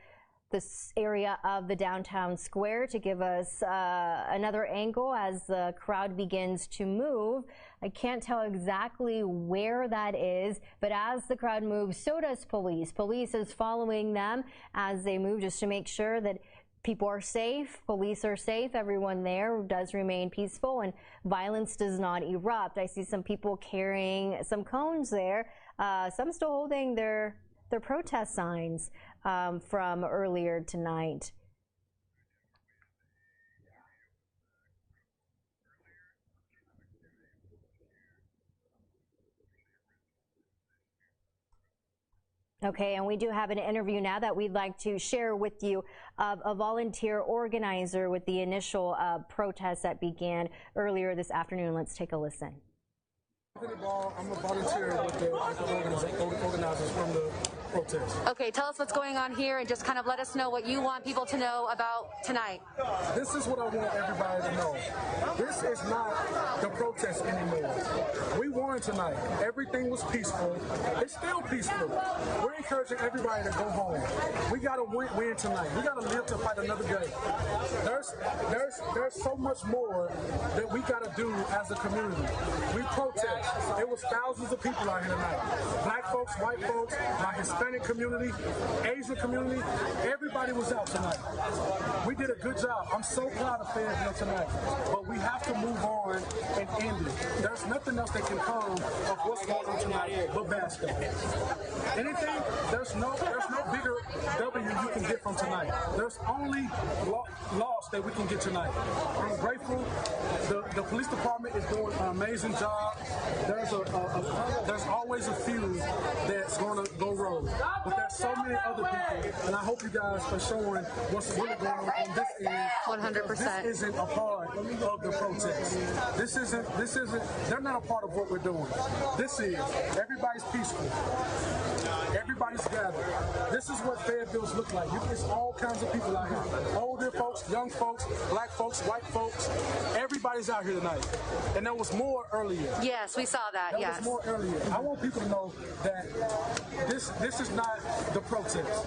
this area of the downtown square to give us another angle as the crowd begins to move. I can't tell exactly where that is, but as the crowd moves, so does police. Police is following them as they move just to make sure that people are safe, police are safe, everyone there does remain peaceful, and violence does not erupt. I see some people carrying some cones there, some still holding their protest signs from earlier tonight. Okay, and we do have an interview now that we'd like to share with you of a volunteer organizer with the initial protest that began earlier this afternoon. Let's take a listen. I'm a volunteer with the organizers from the protest. Okay, tell us what's going on here and just kind of let us know what you want people to know about tonight. This is what I want everybody to know. This is not the protest anymore. We won tonight. Everything was peaceful. It's still peaceful. We're encouraging everybody to go home. We got to win tonight. We got to live to fight another day. There's so much more that we got to do as a community. We protest. It was thousands of people out here tonight. Black folks, white folks, my Hispanic community, Asian community, everybody was out tonight. We did a good job. I'm so proud of Fayetteville tonight. But we have to move on and end it. There's nothing else that can come of what's going on tonight but bad stuff. Anything, there's no bigger W you can get from tonight. There's only loss that we can get tonight. I'm grateful. The police department is doing an amazing job. There's always a few that's going to go rogue, but there's so many other people, and I hope you guys are showing what's really going on this end. 100%. This isn't a part of the protest. This isn't. They're not a part of what we're doing. This is. Everybody's peaceful. Everybody's gathered. This is what Fayetteville's look like. It's all kinds of people out here. Older folks, young folks, black folks, white folks. Everybody's out here tonight. And there was more earlier. Yes, we saw that. There was more earlier. I want people to know that this is not the protest.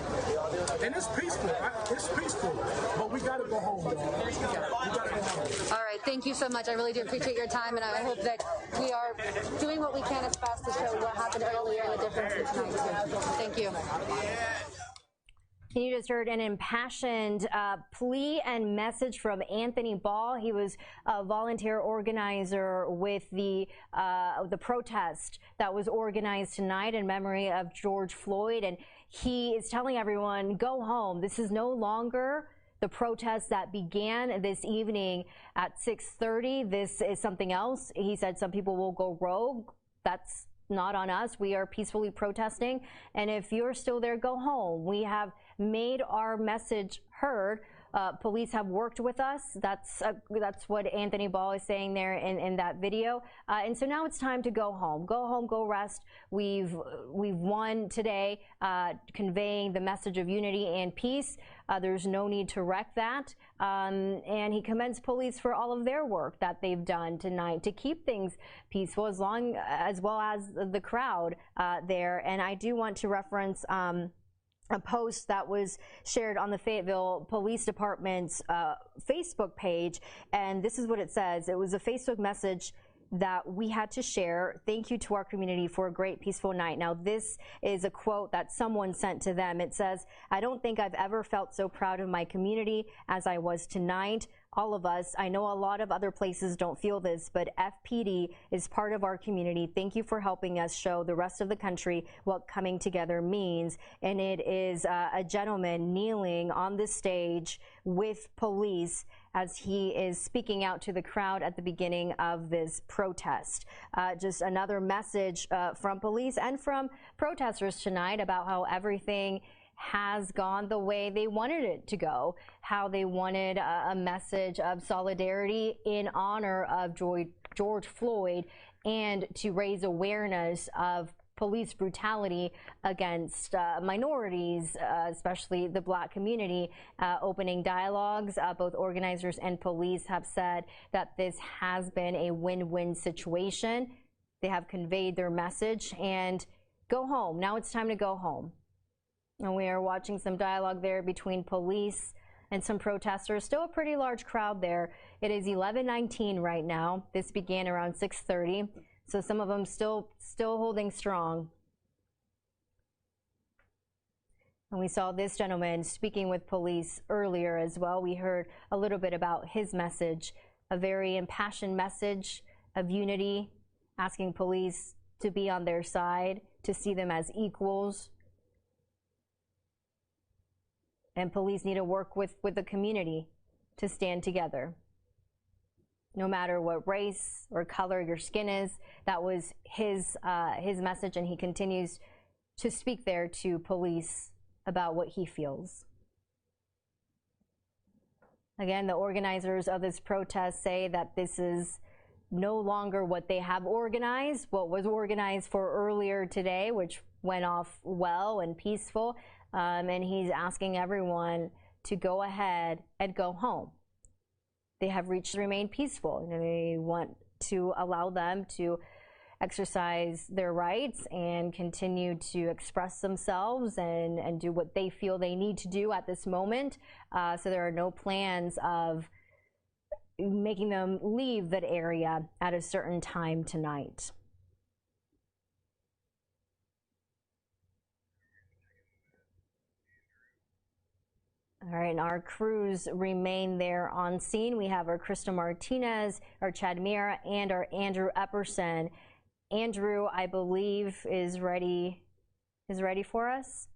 And it's peaceful. It's peaceful. But we got to go home. We got to go home. All right. Thank you so much. I really do appreciate your time, and I hope that we are doing what we can as fast to show what happened earlier and the difference in tonight. Thank you. You just heard an impassioned plea and message from Anthony Ball. He was a volunteer organizer with the protest that was organized tonight in memory of George Floyd, and he is telling everyone, go home. This is no longer the protest that began this evening at 6:30. This is something else. He said some people will go rogue. That's not on us. We are peacefully protesting, and if you're still there, go home. We have made our message heard. Police have worked with us. That's what Anthony Ball is saying there in that video. And so now it's time to go home. Go home, go rest. We've won today, conveying the message of unity and peace. There's no need to wreck that. And he commends police for all of their work that they've done tonight to keep things peaceful, as well as the crowd there. And I do want to reference a post that was shared on the Fayetteville Police Department's Facebook page, and this is what it says. It was a Facebook message that we had to share. Thank you to our community for a great, peaceful night. Now, this is a quote that someone sent to them. It says, I don't think I've ever felt so proud of my community as I was tonight. All of us, I know a lot of other places don't feel this, but FPD is part of our community. Thank you for helping us show the rest of the country what coming together means. And it is a gentleman kneeling on the stage with police as he is speaking out to the crowd at the beginning of this protest. Just another message from police and from protesters tonight about how everything has gone the way they wanted it to go, how they wanted a message of solidarity in honor of George Floyd and to raise awareness of police brutality against minorities, especially the Black community. Opening dialogues, both organizers and police have said that this has been a win-win situation. They have conveyed their message and go home. Now it's time to go home. And we are watching some dialogue there between police and some protesters. Still a pretty large crowd there. It is 11:19 right now. This began around 6:30, so some of them still holding strong. And we saw this gentleman speaking with police earlier as well. We heard a little bit about his message, a very impassioned message of unity, asking police to be on their side, to see them as equals. And police need to work with the community to stand together. No matter what race or color your skin is, that was his message, and he continues to speak there to police about what he feels. Again, the organizers of this protest say that this is no longer what they have organized, what was organized for earlier today, which went off well and peaceful. And he's asking everyone to go ahead and go home. They have reached to remain peaceful, and they want to allow them to exercise their rights and continue to express themselves and do what they feel they need to do at this moment. So there are no plans of making them leave that area at a certain time tonight. All right, and our crews remain there on scene. We have our Krista Martinez, our Chad Mira, and our Andrew Epperson. Andrew, I believe, is ready for us.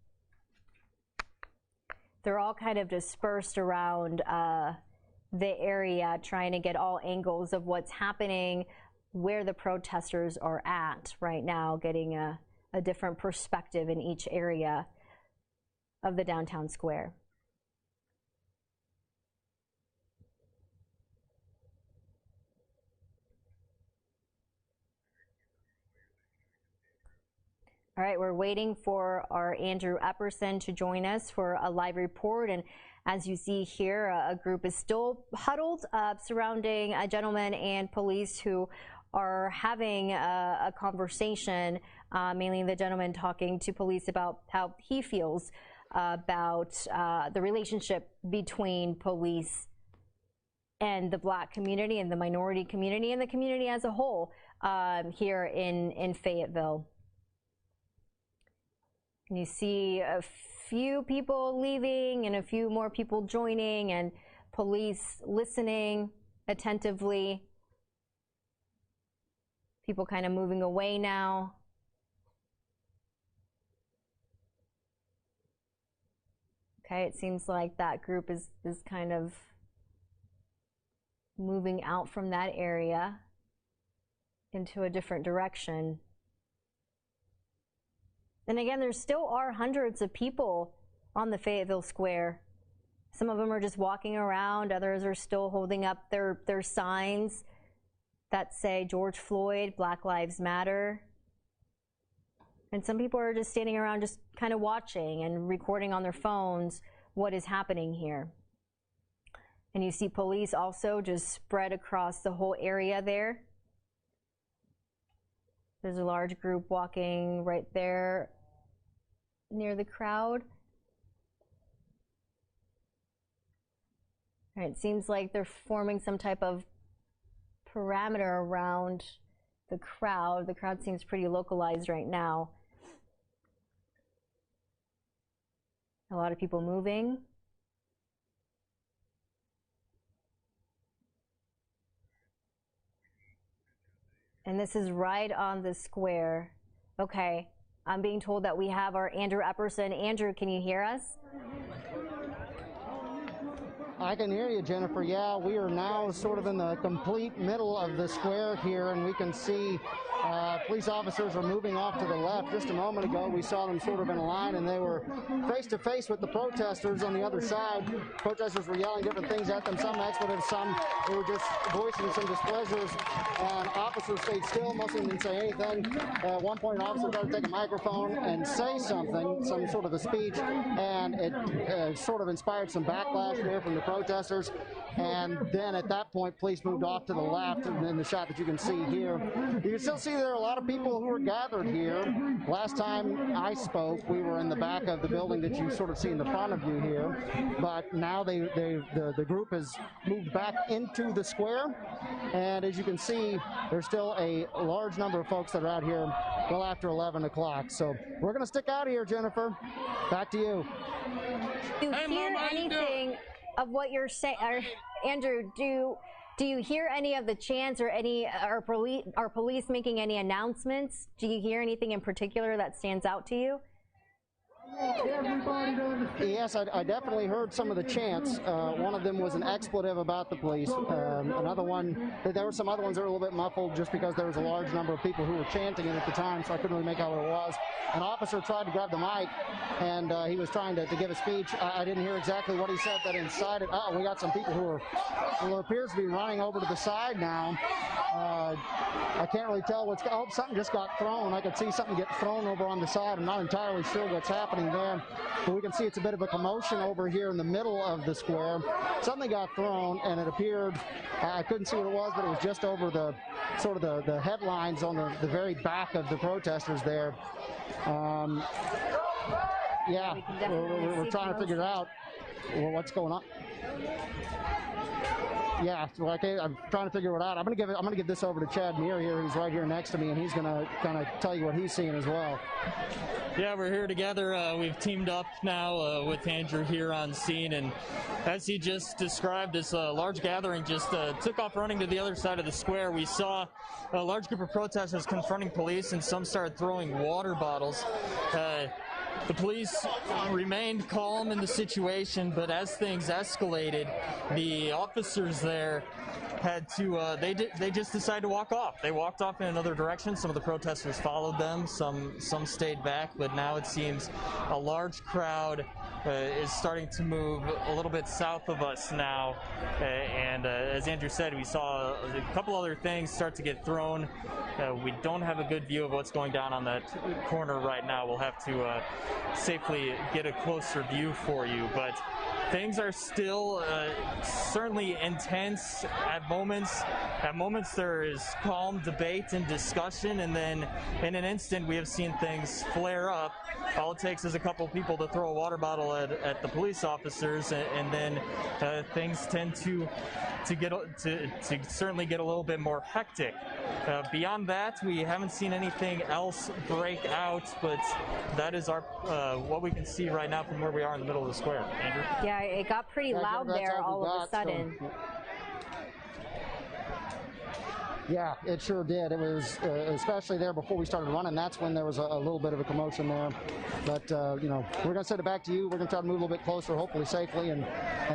They're all kind of dispersed around the area, trying to get all angles of what's happening, where the protesters are at right now, getting a different perspective in each area of the downtown square. All right, we're waiting for our Andrew Epperson to join us for a live report. And as you see here, a group is still huddled surrounding a gentleman and police who are having a conversation, mainly the gentleman talking to police about how he feels about the relationship between police and the Black community and the minority community and the community as a whole here in Fayetteville. And you see a few people leaving and a few more people joining, and police listening attentively. People kind of moving away now. Okay, it seems like that group is kind of moving out from that area into a different direction. And again, there still are hundreds of people on the Fayetteville Square. Some of them are just walking around, others are still holding up their signs that say George Floyd, Black Lives Matter. And some people are just standing around just kind of watching and recording on their phones what is happening here. And you see police also just spread across the whole area there. There's a large group walking right there near the crowd. And it seems like they're forming some type of parameter around the crowd. The crowd seems pretty localized right now. A lot of people moving. And this is right on the square. Okay, I'm being told that we have our Andrew Epperson. Andrew, can you hear us? I can hear you, Jennifer. Yeah, we are now sort of in the complete middle of the square here, and we can see police officers are moving off to the left. Just a moment ago, we saw them sort of in a line, and they were face to face with the protesters on the other side. Protesters were yelling different things at them, some expletives, some they were just voicing some displeasures, and officers stayed still. Most of them didn't say anything. At one point, an officer tried to take a microphone and say something, some sort of a speech, and it sort of inspired some backlash there from the protesters. And then at that point, police moved off to the left, and in the shot that you can see here, you can still see there are a lot of people who are gathered here. Last time I spoke, we were in the back of the building that you sort of see in the front of you here, but now the group has moved back into the square, and as you can see, there's still a large number of folks that are out here well after 11 o'clock. So we're going to stick out here, Jennifer. Back to you. Do you hear anything of what you're saying? Andrew, do you hear any of the chants, or are police making any announcements? Do you hear anything in particular that stands out to you? Yes, I definitely heard some of the chants. One of them was an expletive about the police. Another one, there were some other ones that were a little bit muffled just because there was a large number of people who were chanting it at the time, so I couldn't really make out what it was. An officer tried to grab the mic, and he was trying to give a speech. I didn't hear exactly what he said, but inside it, we got some people who appears to be running over to the side now. I can't really tell what's. Oh, something just got thrown. I could see something get thrown over on the side. I'm not entirely sure what's happening there, but we can see it's a bit of a commotion over here in the middle of the square. Something got thrown, and it appeared. I couldn't see what it was, but it was just over the sort of the headlines on the very back of the protesters there. Yeah, we're trying to figure out what's going on. Yeah, so I'm trying to figure it out. I'm gonna give this over to Chad Muir here, who's right here next to me, and he's gonna kind of tell you what he's seeing as well. Yeah, we're here together. We've teamed up now with Andrew here on scene, and as he just described, this large gathering just took off running to the other side of the square. We saw a large group of protesters confronting police, and some started throwing water bottles. The police remained calm in the situation, but as things escalated, the officers there had to, they just decided to walk off. They walked off in another direction. Some of the protesters followed them, some stayed back, but now it seems a large crowd is starting to move a little bit south of us now. And as Andrew said, we saw a couple other things start to get thrown. We don't have a good view of what's going down on that corner right now. We'll have to safely get a closer view for you, but things are still certainly intense at moments. At moments there is calm debate and discussion, and then in an instant we have seen things flare up. All it takes is a couple people to throw a water bottle at the police officers, and then things tend to certainly get a little bit more hectic. Beyond that, we haven't seen anything else break out, but that is our what we can see right now from where we are in the middle of the square. Andrew? Yeah, it got pretty loud there all of a sudden. So, yeah, it sure did. It was especially there before we started running. That's when there was a little bit of a commotion there. But, you know, we're going to send it back to you. We're going to try to move a little bit closer, hopefully safely, and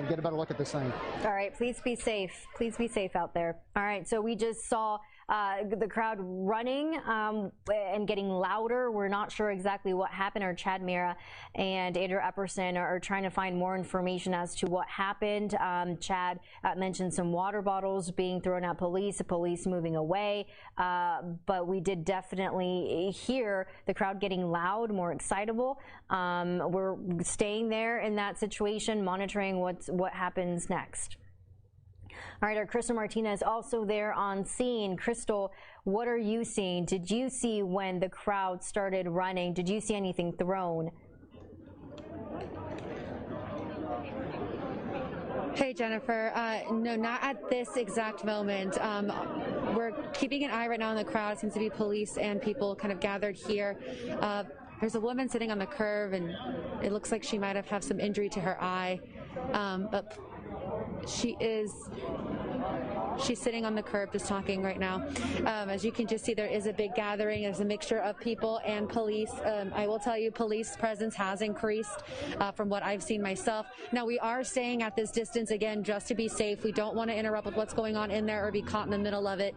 get a better look at this thing. All right, please be safe. Please be safe out there. All right, so we just saw the crowd running and getting louder. We're not sure exactly what happened. Our Chad Mira and Andrew Epperson are trying to find more information as to what happened. Chad mentioned some water bottles being thrown at police, police moving away, but we did definitely hear the crowd getting loud, more excitable. We're staying there in that situation, monitoring what happens next. All right, our Crystal Martinez also there on scene. Crystal, what are you seeing? Did you see when the crowd started running? Did you see anything thrown? Hey, Jennifer. No, not at this exact moment. We're keeping an eye right now on the crowd. It seems to be police and people kind of gathered here. There's a woman sitting on the curb, and it looks like she might have some injury to her eye. But she's sitting on the curb just talking right now. As you can just see, there is a big gathering. There's a mixture of people and police. I will tell you, police presence has increased from what I've seen myself. Now, we are staying at this distance again just to be safe. We don't want to interrupt with what's going on in there or be caught in the middle of it.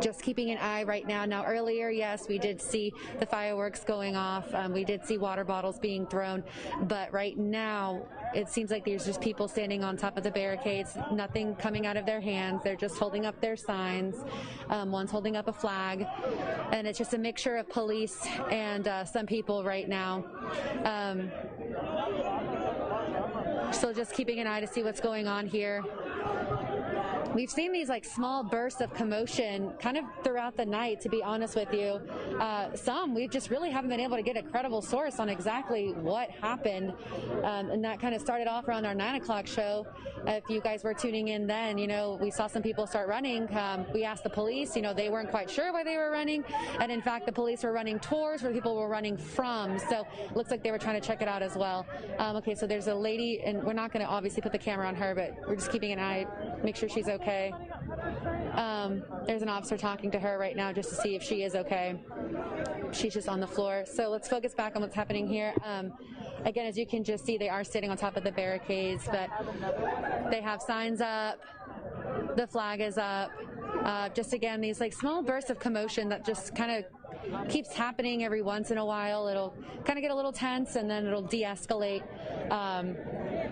Just keeping an eye right now. Now, earlier, yes, we did see the fireworks going off. We did see water bottles being thrown. But right now, it seems like there's just people standing on top of the barricades, nothing coming out of their hands. They're just holding up their signs. One's holding up a flag. And it's just a mixture of police and some people right now. So just keeping an eye to see what's going on here. We've seen these like small bursts of commotion kind of throughout the night, to be honest with you. Some we just really haven't been able to get a credible source on exactly what happened. And that kind of started off around our 9 o'clock show. If you guys were tuning in then, you know, we saw some people start running. We asked the police, you know, they weren't quite sure why they were running. And in fact, the police were running towards where people were running from. So it looks like they were trying to check it out as well. Okay, so there's a lady, and we're not going to obviously put the camera on her, but we're just keeping an eye, make sure she's okay. There's an officer talking to her right now just to see if she is okay. She's just on the floor. So let's focus back on what's happening here. Again, as you can just see, they are sitting on top of the barricades, but they have signs up. The flag is up. Just again, these like small bursts of commotion that just kind of keeps happening every once in a while. It'll kind of get a little tense and then it'll de-escalate.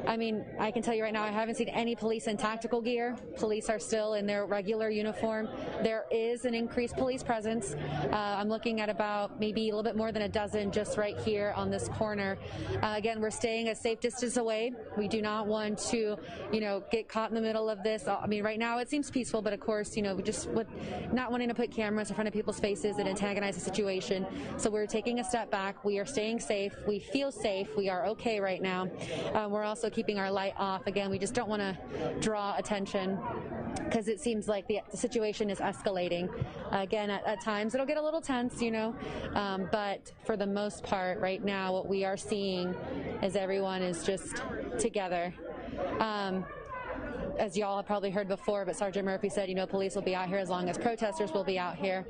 I mean, I can tell you right now, I haven't seen any police in tactical gear. Police are still in their regular uniform. There is an increased police presence. I'm looking at about maybe a little bit more than a dozen just right here on this corner. Again, we're staying a safe distance away. We do not want to, you know, get caught in the middle of this. I mean, right now it seems peaceful, but of course, you know, we just with not wanting to put cameras in front of people's faces and antagonize the situation. So we're taking a step back. We are staying safe. We feel safe. We are okay right now. We're also keeping our light off. Again, we just don't want to draw attention because it seems like the situation is escalating. Again, at times it'll get a little tense, you know, but for the most part right now what we are seeing is everyone is just together. As y'all have probably heard before, but Sergeant Murphy said, you know, police will be out here as long as protesters will be out here.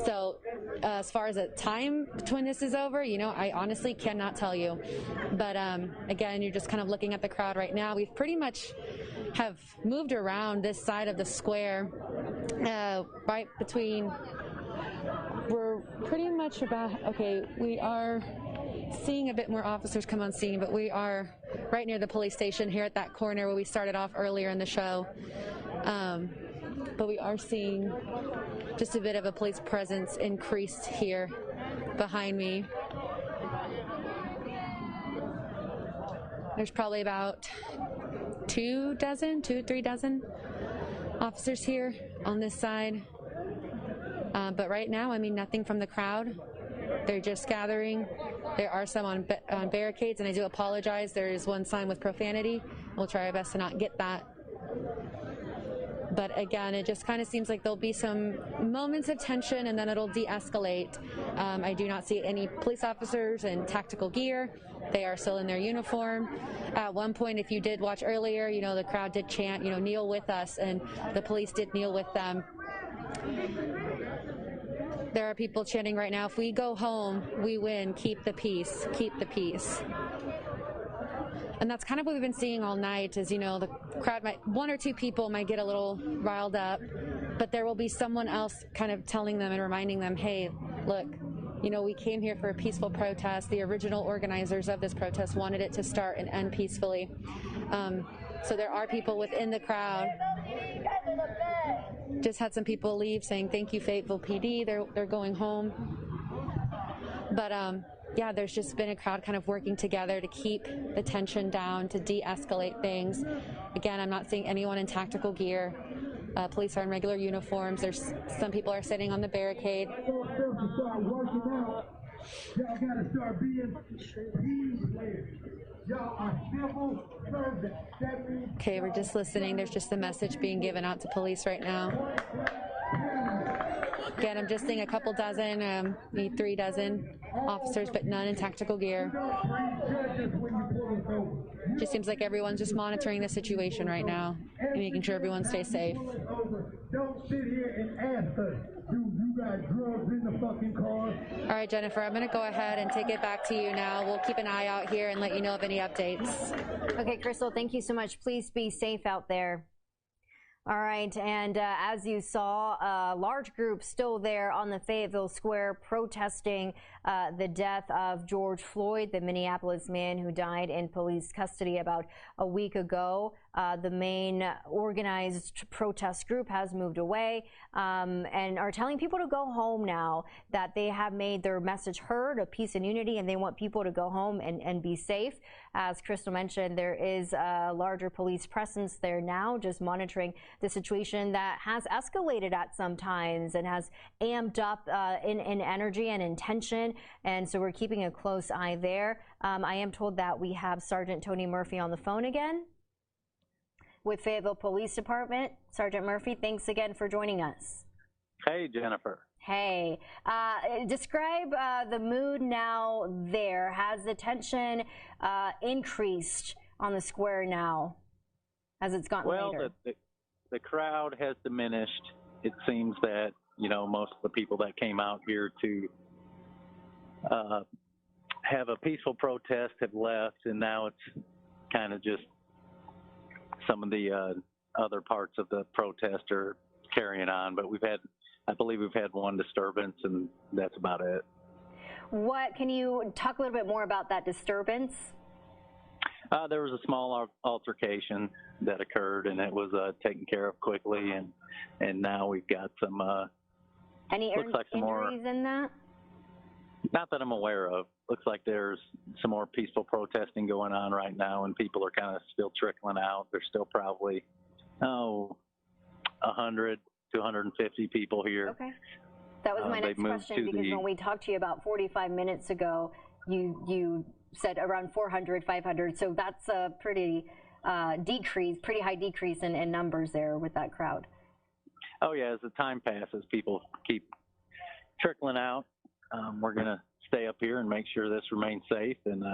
So as far as a time when this is over, you know, I honestly cannot tell you. But again, you're just kind of looking at the crowd right now. We've pretty much have moved around this side of the square, right between, we're pretty much about, okay, we are seeing a bit more officers come on scene, but we are right near the police station here at that corner where we started off earlier in the show. But we are seeing just a bit of a police presence increased here behind me. There's probably about 2 or 3 dozen officers here on this side. But right now, I mean, nothing from the crowd. They're just gathering. There are some on barricades, and I do apologize. There is one sign with profanity. We'll try our best to not get that. But again, it just kind of seems like there'll be some moments of tension and then it'll de-escalate. I do not see any police officers in tactical gear. They are still in their uniform. At one point, if you did watch earlier, you know, the crowd did chant, you know, kneel with us, and the police did kneel with them. There are people chanting right now, if we go home, we win, keep the peace, keep the peace. And that's kind of what we've been seeing all night is, you know, the crowd might, 1 or 2 people might get a little riled up, but there will be someone else kind of telling them and reminding them, hey, look, you know, we came here for a peaceful protest. The original organizers of this protest wanted it to start and end peacefully. So there are people within the crowd. Just had some people leave saying, thank you, Fayetteville PD. They're going home. But yeah, there's just been a crowd kind of working together to keep the tension down, to de-escalate things. Again, I'm not seeing anyone in tactical gear. Police are in regular uniforms. There's some people are sitting on the barricade. Okay, we're just listening. There's just a message being given out to police right now. Again, I'm just seeing a couple dozen, maybe 3 dozen officers, but none in tactical gear. Just seems like everyone's just monitoring the situation right now and making sure everyone stays safe. Don't sit here and ask us, you got drugs in the fucking car? All right, Jennifer, I'm going to go ahead and take it back to you now. We'll keep an eye out here and let you know of any updates. Okay, Crystal, thank you so much. Please be safe out there. All right, and as you saw, a large group still there on the Fayetteville Square protesting the death of George Floyd, the Minneapolis man who died in police custody about a week ago. The main organized protest group has moved away and are telling people to go home now, that they have made their message heard of peace and unity, and they want people to go home and be safe. As Crystal mentioned, there is a larger police presence there now, just monitoring the situation that has escalated at some times and has amped up in energy and in tension. And so we're keeping a close eye there. I am told that we have Sergeant Tony Murphy on the phone again with Fayetteville Police Department. Sergeant Murphy, thanks again for joining us. Hey, Jennifer. Hey, describe the mood now there. Has the tension increased on the square now as it's gotten later? Well, the crowd has diminished. It seems that, you know, most of the people that came out here to have a peaceful protest have left, and now it's kind of just some of the other parts of the protest are carrying on. But I believe we've had 1 disturbance, and that's about it. Can you talk a little bit more about that disturbance? There was a small altercation that occurred, and it was taken care of quickly, and now we've got some any injuries in that? Not that I'm aware of. Looks like there's some more peaceful protesting going on right now, and people are kind of still trickling out. There's still probably 100 to 150 people here. Okay. That was my next question, because when we talked to you about 45 minutes ago, you said around 400, 500. So that's a pretty high decrease in numbers there with that crowd. Oh yeah, as the time passes, people keep trickling out. We're going to stay up here and make sure this remains safe and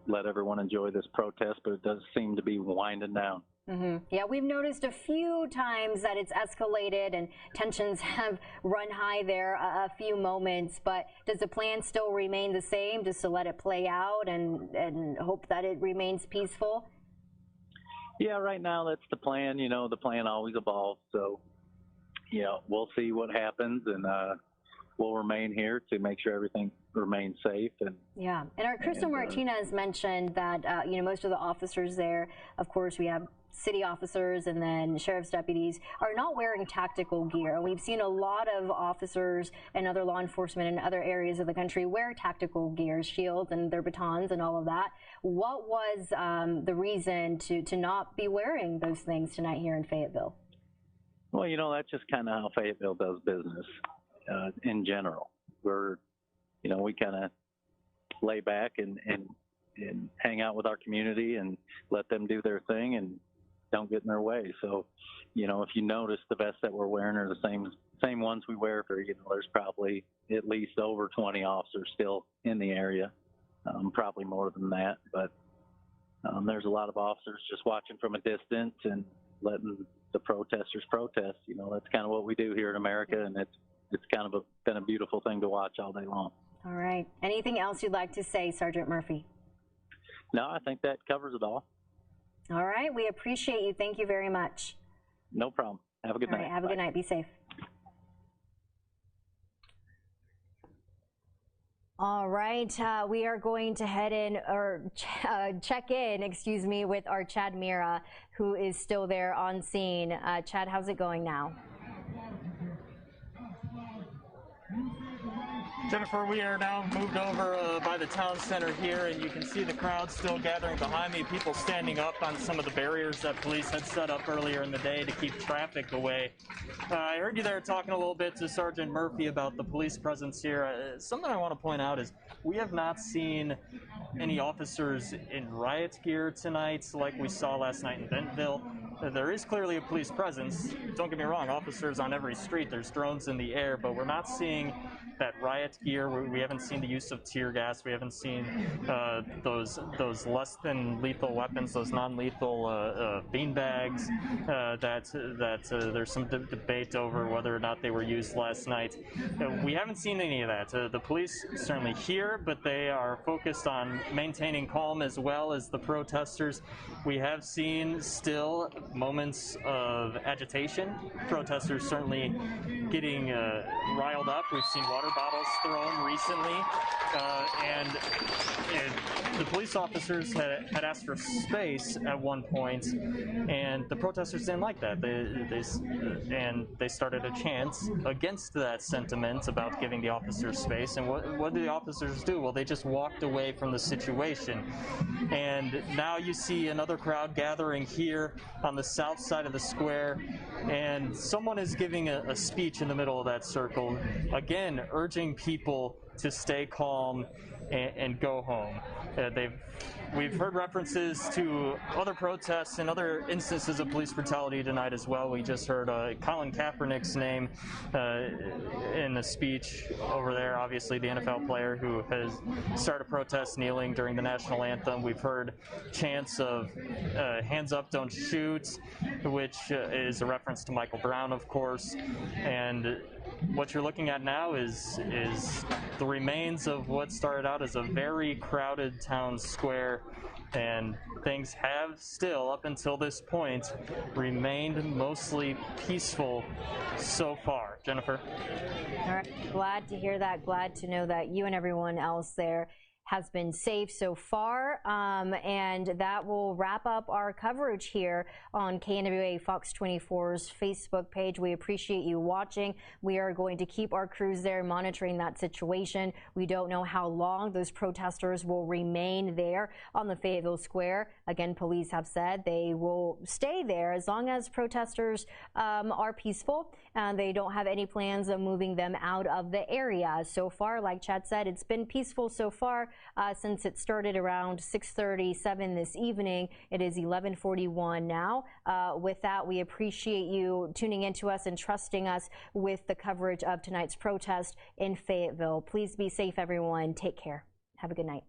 let everyone enjoy this protest, but it does seem to be winding down. Mm-hmm. Yeah, we've noticed a few times that it's escalated and tensions have run high there a few moments, but does the plan still remain the same, just to let it play out and hope that it remains peaceful? Yeah, right now that's the plan. You know, the plan always evolves, so, you know, we'll see what happens, and we'll remain here to make sure everything remains safe. And yeah, and our Crystal Martinez mentioned that you know, most of the officers there, of course, we have city officers and then sheriff's deputies, are not wearing tactical gear. We've seen a lot of officers and other law enforcement in other areas of the country wear tactical gear, shields and their batons and all of that. What was the reason to not be wearing those things tonight here in Fayetteville? Well, you know, that's just kind of how Fayetteville does business in general. We're, you know, we kind of lay back and hang out with our community and let them do their thing and don't get in their way. So, you know, if you notice, the vests that we're wearing are the same ones we wear for, you know, there's probably at least over 20 officers still in the area, probably more than that. But there's a lot of officers just watching from a distance and letting the protesters protest. You know, that's kind of what we do here in America, and it's kind of been a beautiful thing to watch all day long. All right. Anything else you'd like to say, Sergeant Murphy? No, I think that covers it all. All right. We appreciate you. Thank you very much. No problem. Have a good night. All right. Have a good night. Be safe. All right. We are going to head in or check in, excuse me, with our Chad Mira, who is still there on scene. Chad, how's it going now? Jennifer, we are now moved over by the town center here, and you can see the crowd still gathering behind me, people standing up on some of the barriers that police had set up earlier in the day to keep traffic away. I heard you there talking a little bit to Sergeant Murphy about the police presence here. Something I want to point out is we have not seen any officers in riot gear tonight like we saw last night in Bentonville. There is clearly a police presence. Don't get me wrong, officers on every street, there's drones in the air, but we're not seeing that riot gear. We haven't seen the use of tear gas. We haven't seen those less than lethal weapons, those non-lethal beanbags. That there's some debate over whether or not they were used last night. We haven't seen any of that. The police certainly here, but they are focused on maintaining calm as well as the protesters. We have seen still moments of agitation. Protesters certainly getting riled up. We've seen water bottles thrown recently, and the police officers had asked for space at one point, and the protesters didn't like that. They started a chant against that sentiment about giving the officers space. And what did the officers do? Well, they just walked away from the situation. And now you see another crowd gathering here on the south side of the square, and someone is giving a speech in the middle of that circle, again urging people to stay calm and go home. We've heard references to other protests and other instances of police brutality tonight as well. We just heard Colin Kaepernick's name in the speech over there, obviously the NFL player who has started a protest kneeling during the national anthem. We've heard chants of hands up, don't shoot, which is a reference to Michael Brown, of course. And what you're looking at now is the remains of what started out as a very crowded town square, and things have still, up until this point, remained mostly peaceful so far. Jennifer? All right. Glad to hear that. Glad to know that you and everyone else there has been safe so far, and that will wrap up our coverage here on KNWA Fox 24's Facebook page. We appreciate you watching. We are going to keep our crews there monitoring that situation. We don't know how long those protesters will remain there on the Fayetteville Square. Again, police have said they will stay there as long as protesters are peaceful, and they don't have any plans of moving them out of the area. So far, like Chad said, it's been peaceful so far. Since it started around 6:37 this evening. It is 11:41 now. With that, we appreciate you tuning in to us and trusting us with the coverage of tonight's protest in Fayetteville. Please be safe, everyone. Take care. Have a good night.